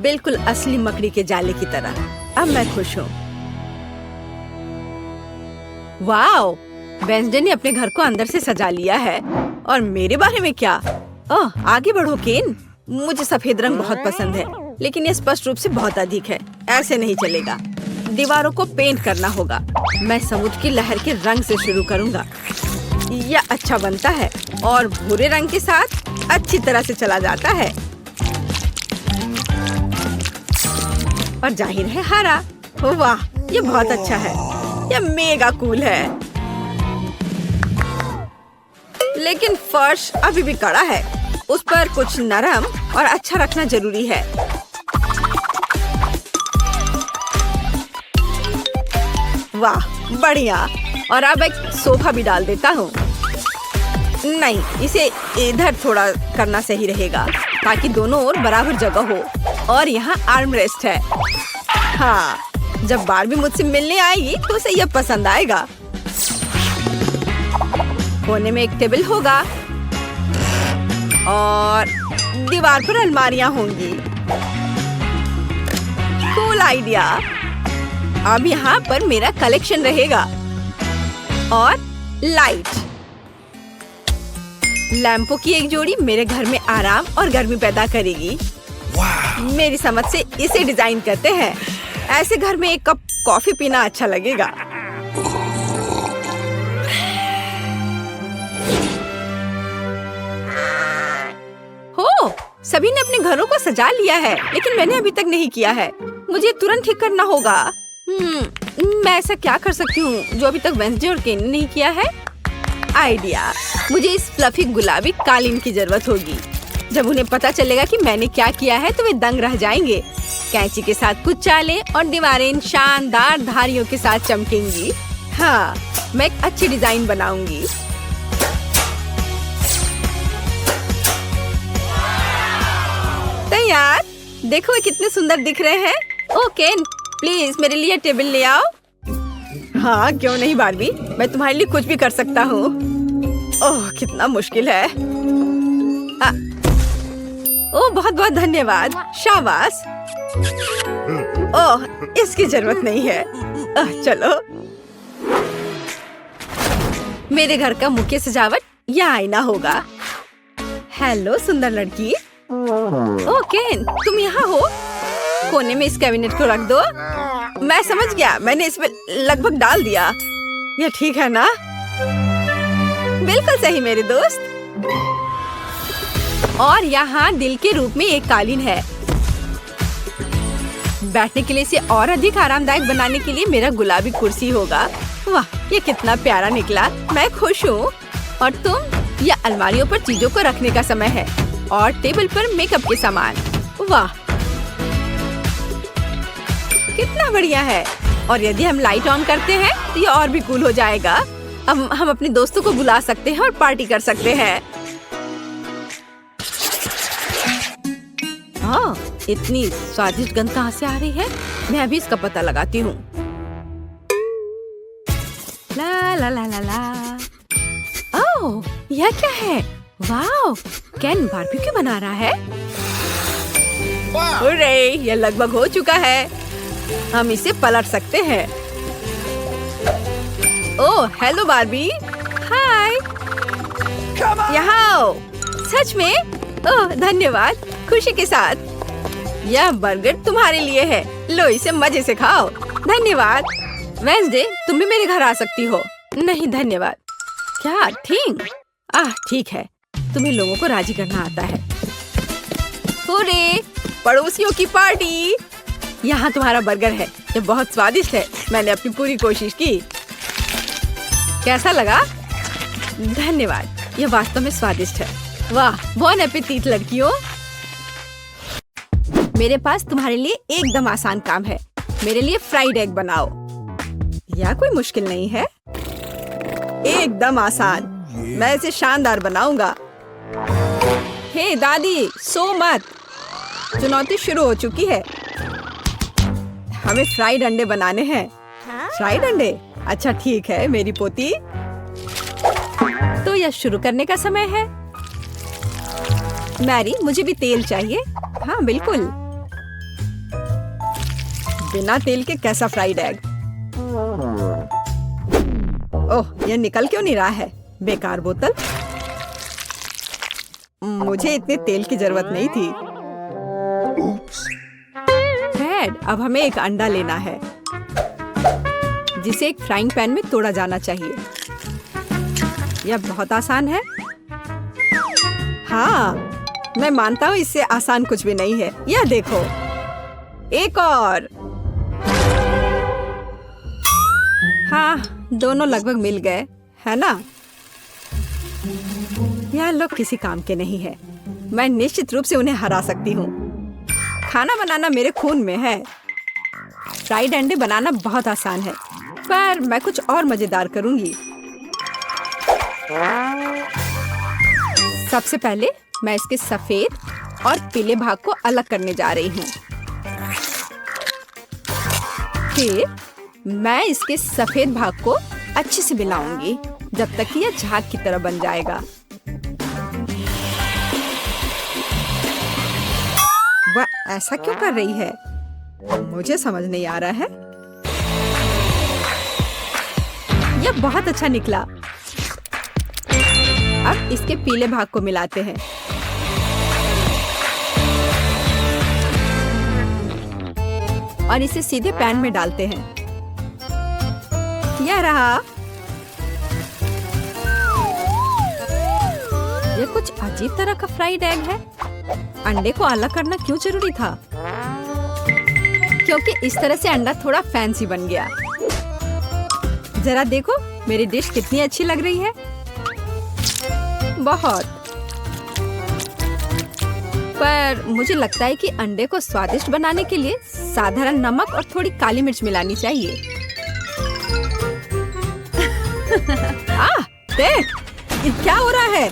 बिल्कुल असली मकड़ी के जाले की तरह। अब मैं खुश हूँ। वाओ, वेंसडे ने अपने घर को अंदर से सजा लिया है। और मेरे बारे में क्या? ओह, आगे बढ़ो केन। मुझे सफेद रंग बहुत पसंद है, लेकिन ये स्पष्ट रूप से बहुत अधिक है। ऐसे नहीं चलेगा। दीवारों को पेंट करना होगा। मैं समुद्र की लहर के रंग से शुरू करूंगा। यह अच्छा बनता है और भूरे रंग के साथ अच्छी तरह से चला जाता है। और जाहिर है हरा। वाह, ये बहुत अच्छा है। यह मेगा कूल है। लेकिन फर्श अभी भी कड़ा है। उस पर कुछ नरम और अच्छा रखना जरूरी है। वाह, बढ़िया। और अब एक सोफा भी डाल देता हूँ। नहीं, इसे इधर थोड़ा करना सही रहेगा ताकि दोनों ओर बराबर जगह हो। और यहाँ आर्म रेस्ट है। हाँ, जब बारबी मुझसे मिलने आएगी तो उसे यह पसंद आएगा। कोने में एक टेबल होगा और दीवार पर अलमारियां होंगी। Cool idea. अब यहाँ पर मेरा कलेक्शन रहेगा। और लाइट, लैंपों की एक जोड़ी मेरे घर में आराम और गर्मी पैदा करेगी। मेरी समझ से इसे डिजाइन करते हैं। ऐसे घर में एक कप कॉफी पीना अच्छा लगेगा। हो, सभी ने अपने घरों को सजा लिया है, लेकिन मैंने अभी तक नहीं किया है। मुझे तुरंत ठीक करना होगा। मैं ऐसा क्या कर सकती हूँ जो अभी तक वेंसडे और केन ने नहीं किया है? आइडिया, मुझे इस फ्लफी गुलाबी कालीन की जरूरत होगी। जब उन्हें पता चलेगा कि मैंने क्या किया है तो वे दंग रह जाएंगे। कैंची के साथ कुछ चालें और दीवारें इन शानदार धारियों के साथ चमकेंगी। हाँ, मैं एक अच्छी डिजाइन बनाऊंगी। तैयार? देखो वे कितने सुंदर दिख रहे हैं। ओ केन, प्लीज मेरे लिए टेबल ले आओ। हाँ, क्यों नहीं बारबी, मैं तुम्हारे लिए कुछ भी कर सकता हूँ। ओह, कितना मुश्किल है। ओह, बहुत बहुत धन्यवाद। शाबाश। ओह, इसकी जरूरत नहीं है। चलो, मेरे घर का मुख्य सजावट यह आईना होगा। हेलो सुंदर लड़की। ओह केन, तुम यहाँ हो? कोने में इस कैबिनेट को रख दो। मैं समझ गया, मैंने इसमें लगभग डाल दिया। यह ठीक है ना? बिल्कुल सही मेरे दोस्त। और यहाँ दिल के रूप में एक कालीन है। बैठने के लिए इसे और अधिक आरामदायक बनाने के लिए मेरा गुलाबी कुर्सी होगा। वाह, ये कितना प्यारा निकला। मैं खुश हूँ। और तुम? यह अलमारियों पर चीजों को रखने का समय है और टेबल पर मेकअप के सामान। वाह, कितना बढ़िया है। और यदि हम लाइट ऑन करते हैं तो ये और भी कूल हो जाएगा। अब हम अपने दोस्तों को बुला सकते हैं और पार्टी कर सकते हैं। हाँ, इतनी स्वादिष्ट गंध कहाँ से आ रही है? मैं अभी इसका पता लगाती हूँ। ला ला ला ला ला। ओह, यह क्या है? वाओ, केन बारबेक्यू बना रहा है। अरे, यह लगभग हो चुका है। हम इसे पलट सकते हैं। ओह हेलो बार्बी, हाय। यहाँ आओ। सच में? ओह धन्यवाद, खुशी के साथ। यह बर्गर तुम्हारे लिए है, लो इसे मजे से खाओ। धन्यवाद। वेंसडे, तुम भी मेरे घर आ सकती हो। नहीं धन्यवाद। क्या ठीक? ठीक है, तुम्हें लोगों को राजी करना आता है। हुर्रे, पड़ोसियों की पार्टी। यहाँ तुम्हारा बर्गर है, ये बहुत स्वादिष्ट है। मैंने अपनी पूरी कोशिश की। कैसा लगा? धन्यवाद, ये वास्तव में स्वादिष्ट है। वाह, बॉन एपेटीट लड़कियों। मेरे पास तुम्हारे लिए एकदम आसान काम है। मेरे लिए फ्राइड एग बनाओ। यह कोई मुश्किल नहीं है, एकदम आसान। मैं इसे शानदार बनाऊंगा। हे दादी, सो मत। चुनौती शुरू हो चुकी है। हमें फ्राइड अंडे बनाने हैं। फ्राइड अंडे? अच्छा ठीक है मेरी पोती। तो यह शुरू करने का समय है। मैरी, मुझे भी तेल चाहिए। हाँ बिल्कुल। बिना तेल के कैसा फ्राइड एग? ओह, यह निकल क्यों नहीं रहा है? बेकार बोतल। मुझे इतने तेल की जरूरत नहीं थी। फ्रेड, अब हमें एक अंडा लेना है जिसे एक फ्राइंग पैन में तोड़ा जाना चाहिए। यह बहुत आसान है। हाँ, मैं मानता हूँ इससे आसान कुछ भी नहीं है। यह देखो, एक और। हाँ, दोनों लगभग मिल गए, है ना? यह लोग किसी काम के नहीं है। मैं निश्चित रूप से उन्हें हरा सकती हूँ। खाना बनाना मेरे खून में है। फ्राइड अंडे बनाना बहुत आसान है, पर मैं कुछ और मजेदार करूंगी। सबसे पहले मैं इसके सफेद और पीले भाग को अलग करने जा रही हूँ। फिर मैं इसके सफेद भाग को अच्छे से मिलाऊंगी जब तक कि यह झाग की तरह बन जाएगा। वह ऐसा क्यों कर रही है? मुझे समझ नहीं आ रहा है। यह बहुत अच्छा निकला। अब इसके पीले भाग को मिलाते हैं। और इसे सीधे पैन में डालते हैं। यह रहा। यह कुछ अजीब तरह का फ्राइड एग है। अंडे को अलग करना क्यों जरूरी था? क्योंकि इस तरह से अंडा थोड़ा फैंसी बन गया। जरा देखो मेरी डिश कितनी अच्छी लग रही है। बहुत। पर मुझे लगता है कि अंडे को स्वादिष्ट बनाने के लिए साधारण नमक और थोड़ी काली मिर्च मिलानी चाहिए। देख, क्या हो रहा है?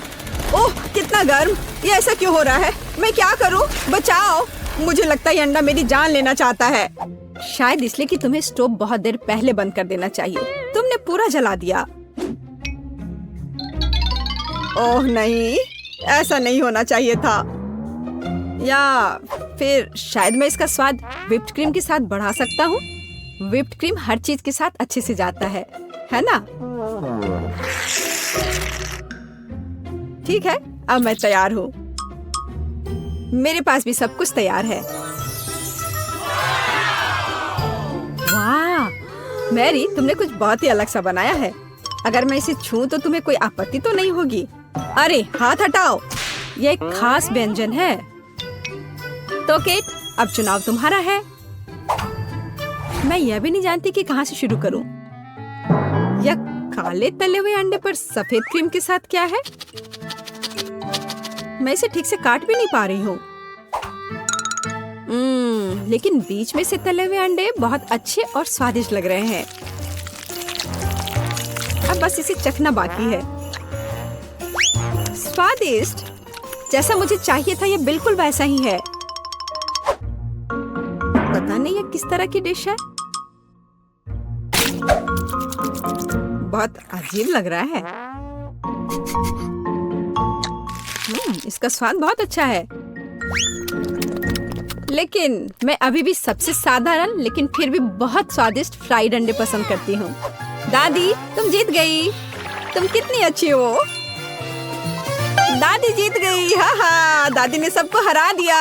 ओह, कितना गर्म! ये ऐसा क्यों हो रहा है? मैं क्या करूं? बचाओ! मुझे लगता है ये अंडा मेरी जान लेना चाहता है। शायद इसलिए कि तुम्हें स्टोव बहुत देर पहले बंद कर देना चाहिए। तुमने पूरा जला दिया। ओह नहीं, ऐसा नहीं होना चाहिए था। या फिर शायद मैं इसका स्वाद व्हिप्ड क्रीम के साथ बढ़ा सकता हूँ। व्हिप्ड क्रीम हर चीज के साथ अच्छे से जाता है ना? ठीक है, अब मैं तैयार हूँ। मेरे पास भी सब कुछ तैयार है। वाह, मैरी, तुमने कुछ बहुत ही अलग सा बनाया है। अगर मैं इसे छूं तो तुम्हें कोई आपत्ति तो नहीं होगी? अरे हाथ हटाओ, यह एक खास व्यंजन है। तो केट, अब चुनाव तुम्हारा है। मैं यह भी नहीं जानती कि कहाँ से शुरू करूं। यह काले तले हुए अंडे पर सफेद क्रीम के साथ क्या है? मैं इसे ठीक से काट भी नहीं पा रही हूँ। लेकिन बीच में से तले हुए अंडे बहुत अच्छे और स्वादिष्ट लग रहे हैं। अब बस इसे चखना बाकी है। स्वादिष्ट, जैसा मुझे चाहिए था, यह बिल्कुल वैसा ही है। पता नहीं यह किस तरह की डिश है। बहुत अजीब लग रहा है। इसका स्वाद बहुत अच्छा है, लेकिन मैं अभी भी सबसे साधारण लेकिन फिर भी बहुत स्वादिष्ट फ्राइड अंडे पसंद करती हूँ। दादी, तुम जीत गई। तुम कितनी अच्छी हो। दादी जीत गई। हाँ हाँ, दादी ने सबको हरा दिया।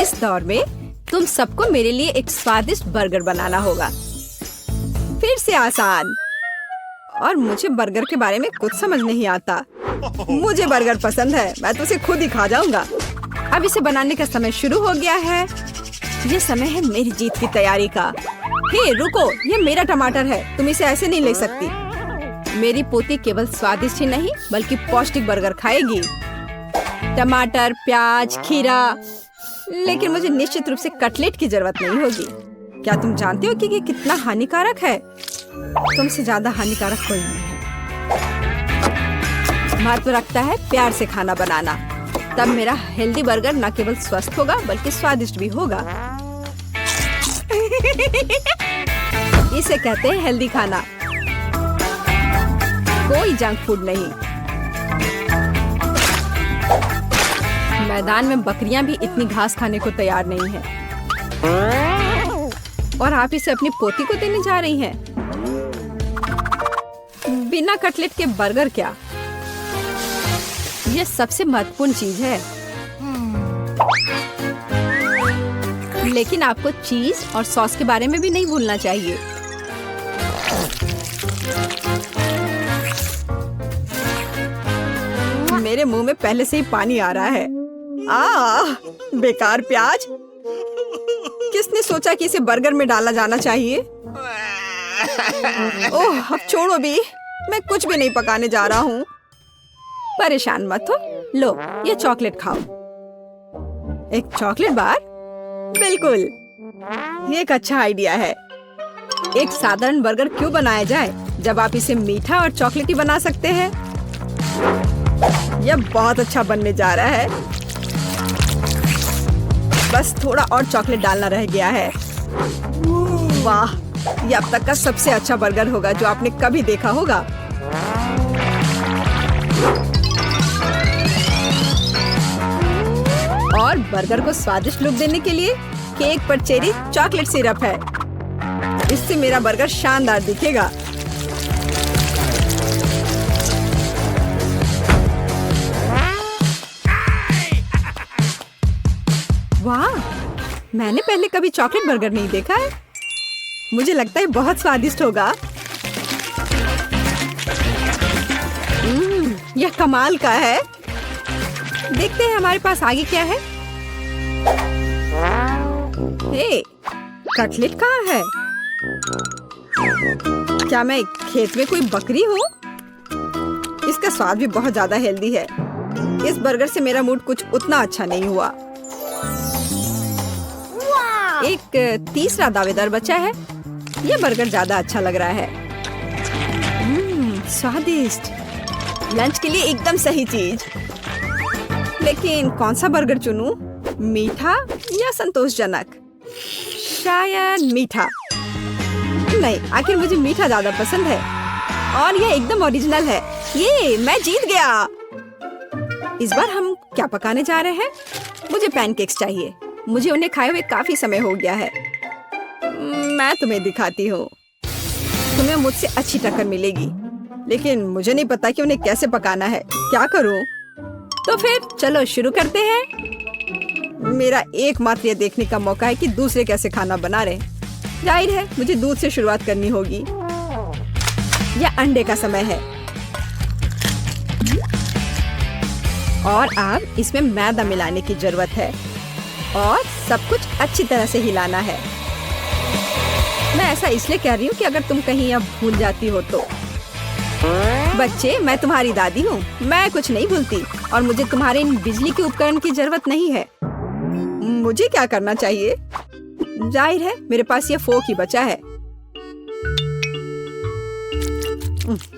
इस दौर में तुम सबको मेरे लिए एक स्वादिष्ट बर्गर बनाना होगा। फिर से आसान। और मुझे बर्गर के बारे में कुछ समझ नहीं आता। मुझे बर्गर पसंद है, मैं तो उसे खुद ही खा जाऊंगा। अब इसे बनाने का समय शुरू हो गया है। ये समय है मेरी जीत की तैयारी का। हे रुको, ये मेरा टमाटर है, तुम इसे ऐसे नहीं ले सकती। मेरी पोती केवल स्वादिष्ट ही नहीं बल्कि पौष्टिक बर्गर खाएगी। टमाटर, प्याज, खीरा। लेकिन मुझे निश्चित रूप से कटलेट की जरूरत नहीं होगी। क्या तुम जानते हो कि ये कितना हानिकारक है? तुमसे ज्यादा हानिकारक कोई नहीं है। महत्व रखता है प्यार से खाना बनाना। तब मेरा हेल्दी बर्गर न केवल स्वस्थ होगा बल्कि स्वादिष्ट भी होगा। इसे कहते हैं हेल्दी खाना, कोई जंक फूड नहीं। मैदान में बकरियां भी इतनी घास खाने को तैयार नहीं हैं। और आप इसे अपनी पोती को देने जा रही हैं। बिना कटलेट के बर्गर क्या? यह सबसे महत्वपूर्ण चीज है। लेकिन आपको चीज और सॉस के बारे में भी नहीं भूलना चाहिए। मेरे मुंह में पहले से ही पानी आ रहा है। बेकार प्याज। किसने सोचा कि इसे बर्गर में डाला जाना चाहिए? ओह, अब छोड़ो भी, मैं कुछ भी नहीं पकाने जा रहा हूँ। परेशान मत हो, लो ये चॉकलेट खाओ। एक चॉकलेट बार? बिल्कुल, ये एक अच्छा आइडिया है। एक साधारण बर्गर क्यों बनाया जाए जब आप इसे मीठा और चॉकलेटी बना सकते हैं? यह बहुत अच्छा बनने जा रहा है। बस थोड़ा और चॉकलेट डालना रह गया है। वाह, यह अब तक का सबसे अच्छा बर्गर होगा जो आपने कभी देखा होगा। और बर्गर को स्वादिष्ट लुक देने के लिए केक पर चेरी चॉकलेट सिरप है। इससे मेरा बर्गर शानदार दिखेगा। वाह, मैंने पहले कभी चॉकलेट बर्गर नहीं देखा है। मुझे लगता है बहुत स्वादिष्ट होगा। यह कमाल का है। देखते हैं हमारे पास आगे क्या है। हे, कटलेट कहाँ है? क्या मैं खेत में कोई बकरी हूँ? इसका स्वाद भी बहुत ज्यादा हेल्दी है। इस बर्गर से मेरा मूड कुछ उतना अच्छा नहीं हुआ। एक तीसरा दावेदार बचा है। यह बर्गर ज्यादा अच्छा लग रहा है। स्वादिष्ट। लंच के लिए एकदम सही चीज। लेकिन कौन सा बर्गर चुनूं? मीठा या संतोषजनक? शायद मीठा। नहीं, आखिर मुझे मीठा ज्यादा पसंद है। और यह एकदम ओरिजिनल है। ये मैं जीत गया। इस बार हम क्या पकाने जा रहे हैं? मुझे पैनकेक्स चाहिए। मुझे उन्हें खाए हुए काफी समय हो गया है। मैं तुम्हें दिखाती हूँ। तुम्हें मुझसे अच्छी टक्कर मिलेगी, लेकिन मुझे नहीं पता कि उन्हें कैसे पकाना है। क्या करूँ? तो फिर चलो शुरू करते हैं। मेरा एकमात्र यह देखने का मौका है कि दूसरे कैसे खाना बना रहे। जाहिर है मुझे दूध से शुरुआत करनी होगी। यह अंडे का समय है। और अब इसमें मैदा मिलाने की जरूरत है और सब कुछ अच्छी तरह से हिलाना है। मैं ऐसा इसलिए कह रही हूँ कि अगर तुम कहीं अब भूल जाती हो तो। बच्चे, मैं तुम्हारी दादी हूँ। मैं कुछ नहीं भूलती और मुझे तुम्हारे इन बिजली के उपकरण की जरूरत नहीं है। मुझे क्या करना चाहिए? जाहिर है मेरे पास ये फोक ही बचा है।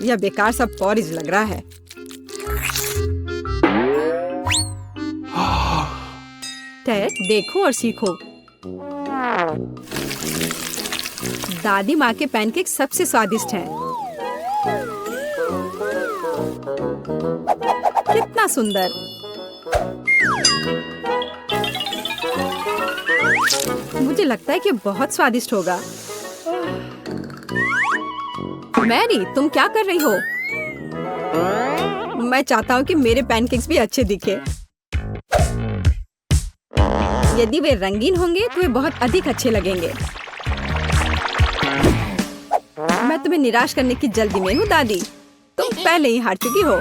यह बेकार सा पॉरिज लग रहा है। टेड, देखो और सीखो। दादी माँ के पैनकेक सबसे स्वादिष्ट हैं। कितना सुंदर। मुझे लगता है कि बहुत स्वादिष्ट होगा। मैरी, तुम क्या कर रही हो? मैं चाहता हूँ कि मेरे पैनकेक्स भी अच्छे दिखे। यदि वे रंगीन होंगे तो वे बहुत अधिक अच्छे लगेंगे। मैं तुम्हें निराश करने की जल्दी में हूँ दादी। तुम पहले ही हार चुकी हो।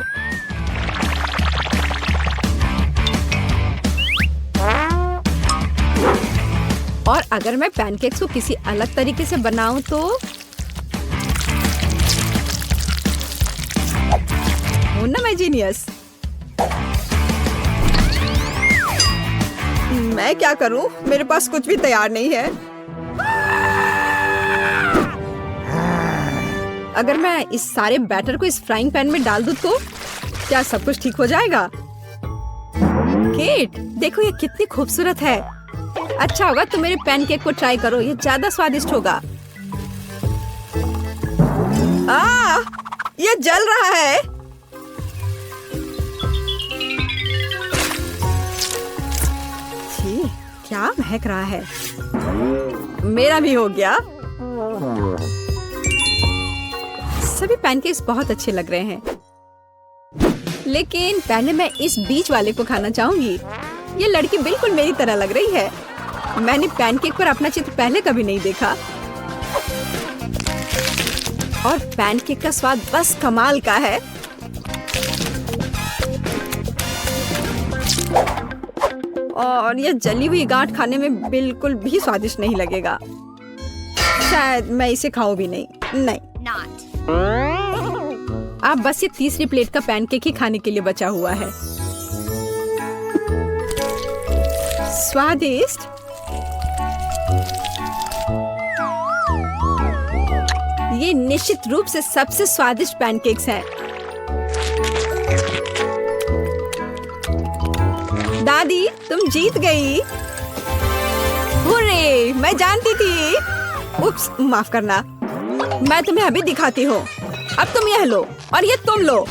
और अगर मैं पैनकेक्स को किसी अलग तरीके से बनाऊं तो हूं ना मैं जीनियस। मैं क्या करूं? मेरे पास कुछ भी तैयार नहीं है। अगर मैं इस सारे बैटर को इस फ्राइंग पैन में डाल दूं तो क्या सब कुछ ठीक हो जाएगा? केट, देखो ये कितनी खूबसूरत है। अच्छा होगा तुम मेरे पैनकेक को ट्राई करो, ये ज्यादा स्वादिष्ट होगा। ये जल रहा है। छी, क्या महक रहा है। मेरा भी हो गया। सभी पैनकेक्स बहुत अच्छे लग रहे हैं, लेकिन पहले मैं इस बीच वाले को खाना चाहूंगी। ये लड़की बिल्कुल मेरी तरह लग रही है। मैंने पैनकेक पर अपना चित्र पहले कभी नहीं देखा। और पैनकेक का स्वाद बस कमाल का है। और ये जली हुई गांठ खाने में बिल्कुल भी स्वादिष्ट नहीं लगेगा। शायद मैं इसे खाऊं भी नहीं। अब बस ये तीसरी प्लेट का पैनकेक ही खाने के लिए बचा हुआ है। स्वादिष्ट। ये निश्चित रूप से सबसे स्वादिष्ट पैनकेक्स हैं। दादी, तुम जीत गई। हुर्रे, मैं जानती थी। उप्स, माफ करना। मैं तुम्हें अभी दिखाती हूँ। अब तुम यह लो और ये तुम लो।